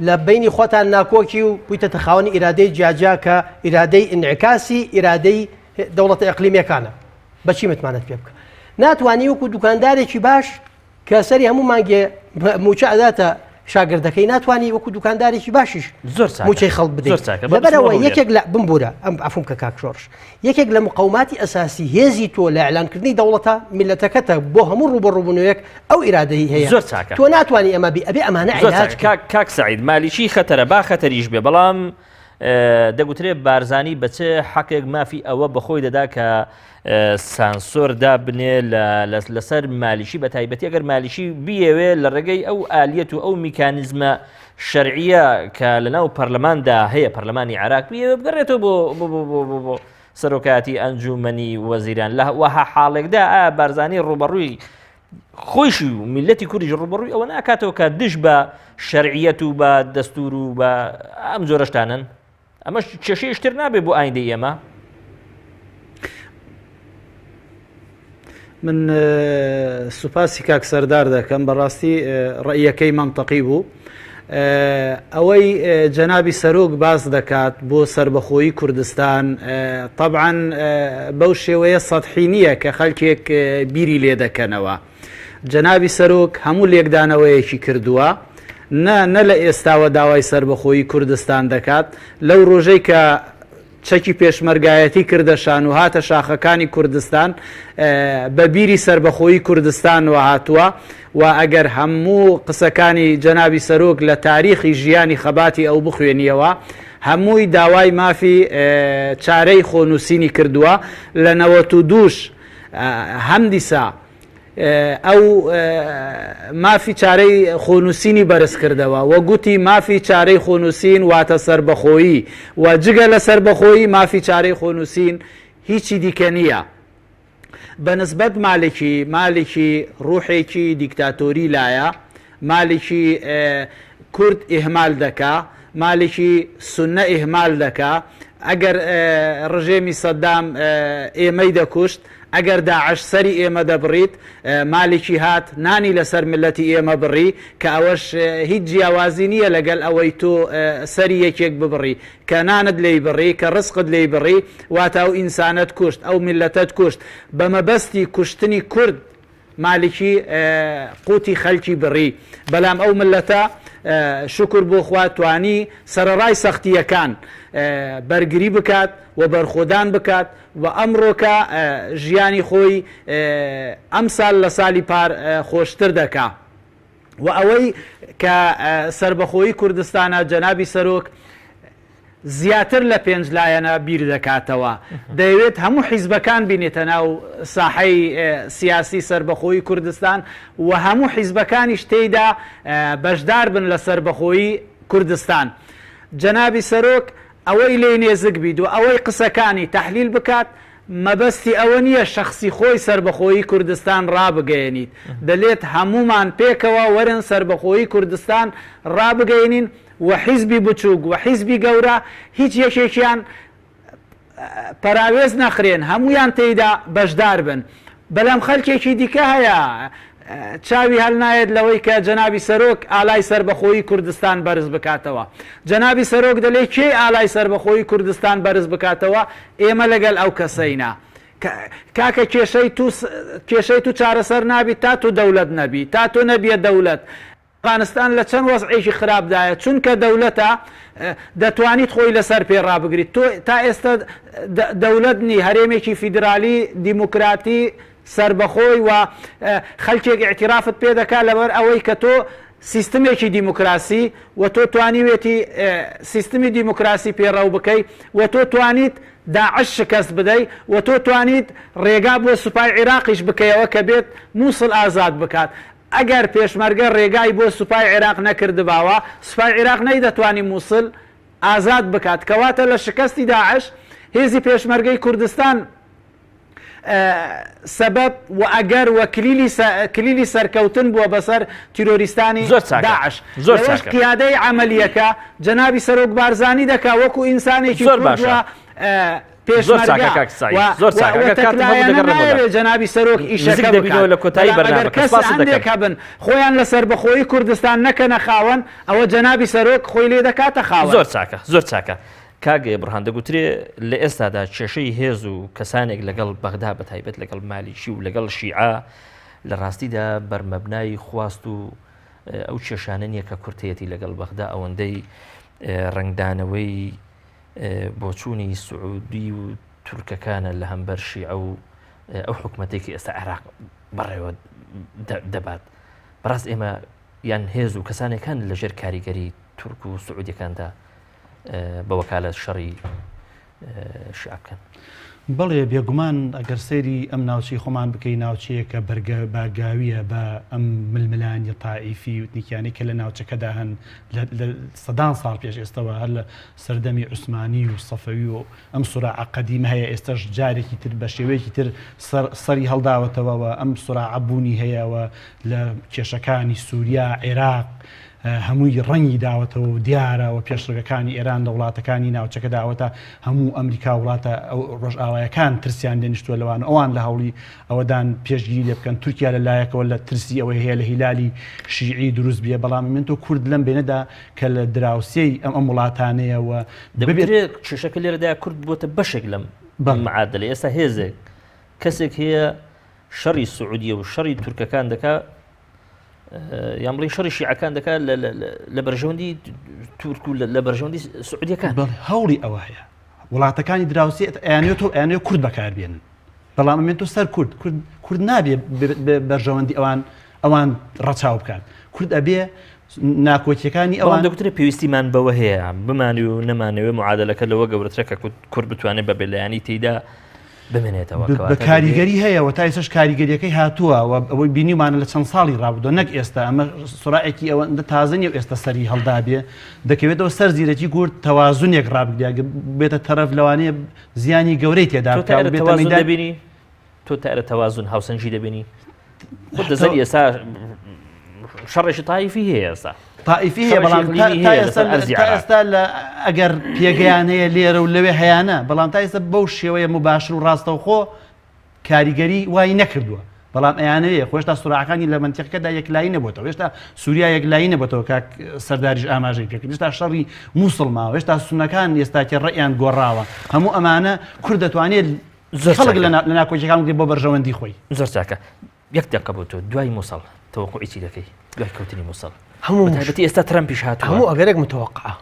لە بینی خۆتان ناکۆکی و بوویتە تەخاوەنی ئیرادەی جیاجا کە ئیرادەی ئینعکاسی ئیرادەی دەوڵەتە ئەقلیمیەکانە بەچی متمانەت پێ بکە ناتوانی وەکو دوکاندارێکی باش کە سەری هەموو مانگێ موچە ئەداتە شاگردەکەی ناتوانی وەکو دوکاندارێکی باشیش زۆر موچەی خەڵک بدەیت لەبەرەوە یەکێک لە بمبورە ئەم ئەفوم کە کاک شۆڕش یەکێک لە مقاوماتی ئەساسی هێزی تۆ لە ئەعلانکردنی دەوڵەتە میلەتەکەتە بۆ هەموو ڕوبەڕووبوونەوەیەک ئەو ئیرادەی هەیە زۆر چاکە تۆ ناتوانی ئەمە ئەبێ ئەمانە عیلاج کاک سەعید مالیکی خەتەرە با خەتەریش بێ بەڵام دەگوترێت بارزانی بەچێ حەقێک مافی ئەوە بەخۆی دەدا کە سانسۆردا بنێ لەسەر مالیشی بە تایبەتی ئەگەر مالیشی بیەوێ لە ڕێگەی ئەو ئالیەت و ئەو میکانیزمە شەرعیە کە لەناو پەرلەماندا هەیە پەرلەمانی عێراق بیەوێ بگەڕێتەوە بۆ سەرۆکاتی ئەنجومەنی وەزیران لە وەها حاڵێکدا ئایا بارزانی ڕوبەڕووی خۆشی و میلەتی کوردیش ڕوبەڕووی ئەوە ناکاتەوە کە دش بە شەرعیەت و بە دەستور و بە ئەم جۆرەشتانن ئەمە کێشەی شتر نابێ بۆ ئایندەی ئێمە من سوپاسی کاک سەردار دەکەم بەڕاستی ڕەیەکەی منطقی بوو ئەوەی جەنابی سەرۆک باس دەکات بۆ سربەخۆیی کوردستان طبعاً بەو شێوەیە سەدحی نییە کە خەڵکێک بیری لێ دەکەنەوە جەنابی سەرۆک هەموو لێکدانەوەیەکی کردووە نە لە ئێستاوە داوای سربەخۆیی کوردستان دەکات لەو ڕۆژەی کە چەکی پێشمەرگایەتی کردەشان و هاتە شاخەکانی کوردستان بە بیری سربەخۆیی کوردستان و هاتووە و ئەگەر هەموو قسەکانی جەنابی سەرۆک لە تاریخی ژیانی خەباتی ئەو بخوێنیەوە هەمووی داوای مافی چارەی خۆنووسینی کردووە لە 92 هەم دیسا ئەو مافی چارەی خۆنووسینی بەرز کردەوە وە گوتی مافی چارەی خۆنووسین واتە سربەخۆیی و جگە لە سربەخۆیی مافی چارەی خۆنووسین هیچی دیکە نییە. بەنسبەت مالێکی ڕوحێکی دیکتاتۆری لایە، مالێکی کورد ئیهمال دەکا، مالێکی سونە ئیهمال دەکا. ئەگەر ڕژێمی سەدام ئێمەی دەکوشت، ئەگەر داعش سەری ئێمە دەبڕیت، مالێکی هات نانی لەسەر ملەتی ئێمە بڕی کە ئەوەش هیچ جیاوازی نییە لەگەڵ ئەوەی تۆ سەری یەکێک ببڕی کە نانت لێی بڕی کە ڕزقت لێی بڕی واتە ئەو ئینسانت کوشت، ئەو ملەتت کوشت. بە مەبەستی کوشتنی کورد مالێکی قوتی خەلکی بڕی، بەڵام ئەو ملەتە شکر بۆ خوا توانی سەرەڕای سەختیەکان بەرگری بکات و بەرخۆدان بکات و ئەمڕۆکە ژیانی خۆی ئەم ساڵ لە ساڵی پار خۆشتر دەکا. و ئەوەی کە سربەخۆیی کوردستانە جەنابی سەرۆک زیاتر لە پێنج لایەنە بیر دەکاتەوە. دەیەوێت هەموو حیزبەکان بینێتە ناو ساحەی سیاسی سربەخۆیی کوردستان و هەموو حیزبەکانیش تێیدا بەشدار بن لە سربەخۆیی کوردستان. جەنابی سەرۆک ئەوەی لێ نێزک بیت و ئەوەی قسەکانی تەحلیل بکات مەبەستی ئەوە نییە شخصی خۆی سربەخۆیی کوردستان ڕابگەیەنیت. دەلێت هەمومان پێکەوە وەرن سربەخۆیی کوردستان ڕابگەیەنین و حیزبی بچووک و حیزبی گەورە هیچ یەکێکیان پەراوێز نەخرێن، هەمویان تێیدا بەشدار بن. بەلام خەلکێکی دیکە هەیە چاوی هەڵنایەت لەوەی کە جەنابی سەرۆک ئالای سربەخۆیی کوردستان بەرز بکاتەوە. جەنابی سەرۆک دەڵێ کێ ئالای سربەخۆیی کوردستان بەرز بکاتەوە؟ ئێمە لەگەڵ ئەو کەسەینا. کاکە کێشەی تو چارەسەر نابی تا تو دەولەت نەبی، تا تۆ نەبیە دەولەت. ئەفغانستان لە چەند وەزعێکی خراپدایە چونکە دەولەتە دەتوانیت خۆی لەسەر پێ ڕابگریت. تۆ تا ئێستا دەولەت نی، هەرێمێکی فیدرالی دیموکراتی سربەخۆی و خەلکێک اعترافت پێ دەکا لەبەر ئەوەی کە تۆ سیستمێکی دیموکراسی و تۆ توانیوێتی سیستمی دیموکراسی پێڕەو بکەی و تۆ توانیت داعش شکست بدەی و تۆ توانیت ڕێگا بۆ سوپای عێراقیش بکەیەوە کە بێت مووسڵ ئازاد بکات. ئەگەر پێشمەرگە ڕێگای بۆ سوپای عێراق نەکردباوە، سوپای عێراق نەیدەتوانی مووسڵ ئازاد بکات. کەواتە لە شکستی داعش هێزی پێشمەرگەی کوردستان سبب و ئەگەر وە کلیلی سەرکەوتن بووە بەسەر تیرۆریستانی داعش. زۆر قیادەی عملیەکە جەنابی سەرۆک بارزانی دەکا وەکو ئینسانێکی کوردوە جەنابی سەرۆک ئیشەکە لە کۆتایی بەرنامەکە بن خۆیان لە سربەخۆیی کوردستان نەکەنە خاوەن، ئەوە جەنابی سەرۆک خۆی لێ دەکاتە خاوەن. زۆر چاکە. کاگە بڕهان دەگوترێ لە ئێستادا کێشەی هێز و کەسانێک لەگەڵ بەغدا بەتایبەت لەگەڵ مالیشی و لەگەڵ شیعە لە ڕاستیدا بەرمەبنای خواست و ئەو کێشانە نییە کە کورتەتی لەگەڵ بەغدا ئەوەندەی ڕنگدانەوەی بۆچوونی سعودی و تورکەکانە لە هەمبەر شیعە و ئەو حکومەتێکی ئێستا عێراق بەڕێوە دەبات. بەڕاست ئێمە یان هێز و کەسانێکان لەژێر کاریگەری تورک و سعودیەکاندا بە وەکالەت شەڕی شیعە بکەن. بەڵێ بێگومان ئەگەر سەیری ئەم ناوچەی خۆمان بکەی ناوچەیە کە باگاویە بە ئەم ململانی تائیفی و نیکیانی کە لە ناوچەکەدا هەن لە سەدان ساڵ پێش ئێستەوە هەر لە سەردەمی عوسمانی و سەفەوی و ئەم سوراعە قەدیمە هەیە، ئێستاش جارێکی تر بە شێوەیەکی تر سەری هەڵداوەتەوە ئەم سوراعە بوونی هەیەەوە لە کێشەکانی سووریا، عێراق هەمووی ڕەنگی داوەتەوە و دیارە و پێشڕگەکانی ئێران لە وڵاتەکانی ناوچەکە داوەتە هەموو ئەمریکا وڵاتە ڕۆژئاوایەکان ترسیان دێنیشتووە لەوان ئەوان لە هەوڵی ئەوەدان پێشگیری لێ بکەن تورکیا لە لایەکەوە لە ترسی ئەوەی هەیە لە هیلالی شیعی دروست بێ. بەڵام من تۆ کورد لەم بێنەدا کە لە دراوسەی ئەم وڵاتانەیەوە دەبێت کێشەکە لێرەدا کورد بۆتە بەشێک لەم معادلە. ئێستا هێزێک کەسێک هەیە شەڕی سعودیە و شەڕی تورکەکان دەکات یان بڵێ شەڕی شیعەکان دەکات لە بەرژەوەندی تورک و لە بەرژەوەندی سعودیەکان. هەوڵی ئەوە هەیە وڵاتەکانی دراوسی ئەیانێت کورد بەکاربێنن، بەڵام من تۆ سەر کورد نابێ بەرژەوەندی ئەوان ڕەچاو بکات. کورد ئەبێ ناکۆچیەکانی ئەوان دەکوترێ پێویستیمان بەوە هەیە بمانی و نەمانەوێ معادلەکە لەوە گەورەترە کە کورد بتوانێت بە بێلایانی تێیدا بمێنێتەوە بە کاریگەری هەیە و تا ئێسش کاریگەریەکەی هاتووە ئەوەی بینیمانە لە چەند ساڵی ڕابدۆ نەک ئێستا ئەمە سرعێکی ئەوەندە تازەنی و ئێستا سەری هەڵدابێ دەکەوێتەوە سەر زیرەکی گورد تەوازونێک ڕابگریا بێتە تەرەف لەوانەیە زیانی گەورەی تێدا دەبینی تۆ تارە تەوازون هاوسەنجی دەبینی خۆ دەزەری ئێستا شەڕێکی تایفی هەیە ئێستا تائیفی هەیە بەڵام تا ئێستا ئەگەر پێگەیان هەیە لێرە و لەوێ هەیەە بەڵام تا ئێستا بەو شێوەیە مباشر و ڕاستەوخۆ کاریگەری وای نەکردووە بەڵام ئەیانەیە خۆشتا سوراعەکانی لە منتیقەکەدا یەکلایی نەبووتەوە هێشتا سووریا یەکلایی نەبووتەوە کاک سەرداریش ئاماژەی پێکرد هێشتا شەڕی مووسڵ ماوە هێشتا سونەکان ئێستاکە ڕێیان گۆڕاوە هەموو ئەمانە کورد دەتوانێت خەڵک لە ناکۆچەکان بۆ بەرژەوەندی خۆی زۆر چاکە یەک دقە بۆ تۆ دوای مووسڵ تەوەقعی دەکەی دوای کەوتنی مووسڵ هەموو ئێستا ترەمپیش هاتووە هەموو ئەگەرێک متوقع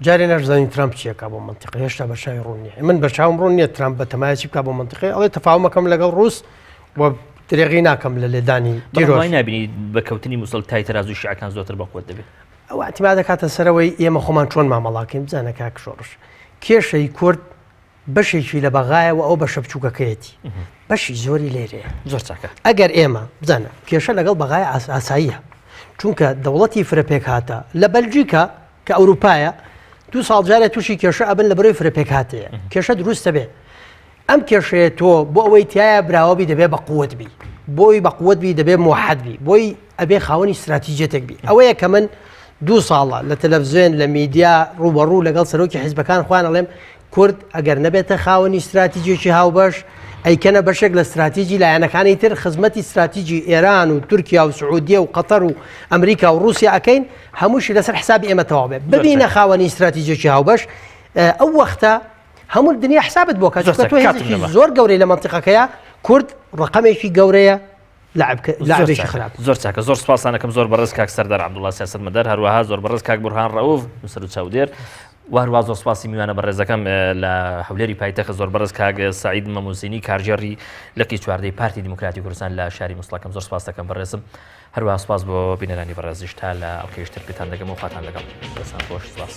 جارێ نەشزانین ترامپ چیەکە بۆ منتیقی هێشتا بەرچاوی ڕوون نییە من بەرچاوم ڕوون نییە ترامپ بە تەمایەکی بکە بۆ منتیقی ئەڵێ تەفاومەکەم لەگەڵ ڕووس و درێغی ناکەم لە لێدانی دیرۆ نبینی بە کەوتنی مووسڵ تای تەرازوی شیعەکان زۆرتر بەقوت دەبێت ئەو اعتیماد دەکاتە سەرەوەی ئێمە خۆمان چۆن مامەڵاکەین بزانە کاک شۆڕش کێشەی کورد بەشێکی لە بەغایەوە ئەو بەشە بچووکەکەیەتی بەشی زۆری لێرەیە زۆر چاکە ئەگەر ئێمە بزانە کێشە لەگەڵ بەغای ئاساییە چونکە دەوڵەتی فرەپێک هاتە لە بەلجیکا کە ئەوروپایە دو ساڵ جارێ تووشی کێشە ئەبن لە بەرەوەی فرەپێک هاتەیە کێشە دروستە بێ ئەم کێشەیە تۆ بۆ ئەوەی تایە براوەبی دەبێ بە قووت بی بۆی بە قووت بی دەبێ موحد بی بۆی ئەبێ خاوەنی استراتیژێتێک بی ئەوەیە کە من دو ساڵە لە تەلەڤیزیۆن لە میدیا ڕوبەڕوو لەگەڵ سەرۆکی حیزبەکان خوان ئەڵێم کورد ئەگەر نەبێتە خاوەنی استراتیژیێکی هاوبەش ئەیکەنە بەشێک لە استراتیژی لایەنەکانی تر خزمەتی استراتیژی ئێران و تورکیا و سعودیە و قەتەر و ئەمریکا و رووسیا ئەەکەین هەمووشی لەسەر حسابی ئێمە تەواو بێ ببینە خاوەنی استراتیژیێکی هاوبەش ئەو وەختە هەموو دنیا حسابت بۆ کە تۆ هێزێکی زۆر گەورەی لە منتیقەکەیە کورد ڕقەمێکی گەورەیە لاعبێکی خراپ زۆر چاکە زۆر سپاسانەکەم زۆر بەڕێز کاک سەردار عەبدوڵڵا سیاسەتمەدار هەروەها زۆر بەڕێز کاک بورهان ڕەوف مسەر و چاودێر وهروە زۆر سپاسی میوانە بەڕێزەکەم لە هەولێری پایتەخت زۆر بەڕێز کاک سعید مەموزینی کارژێڕی لەقی چواردەی پارتی دیموکراتی کوردستان لە شاری مووسڵەکەم زۆر سپاس دەکەم بەڕێزم هەروە سپاس بۆ بینەرانی بەڕێزیشتا لە ئەڵقەی شتر پێتان دەگەم و خاتان لەگەڵ دەستان خۆش سپاس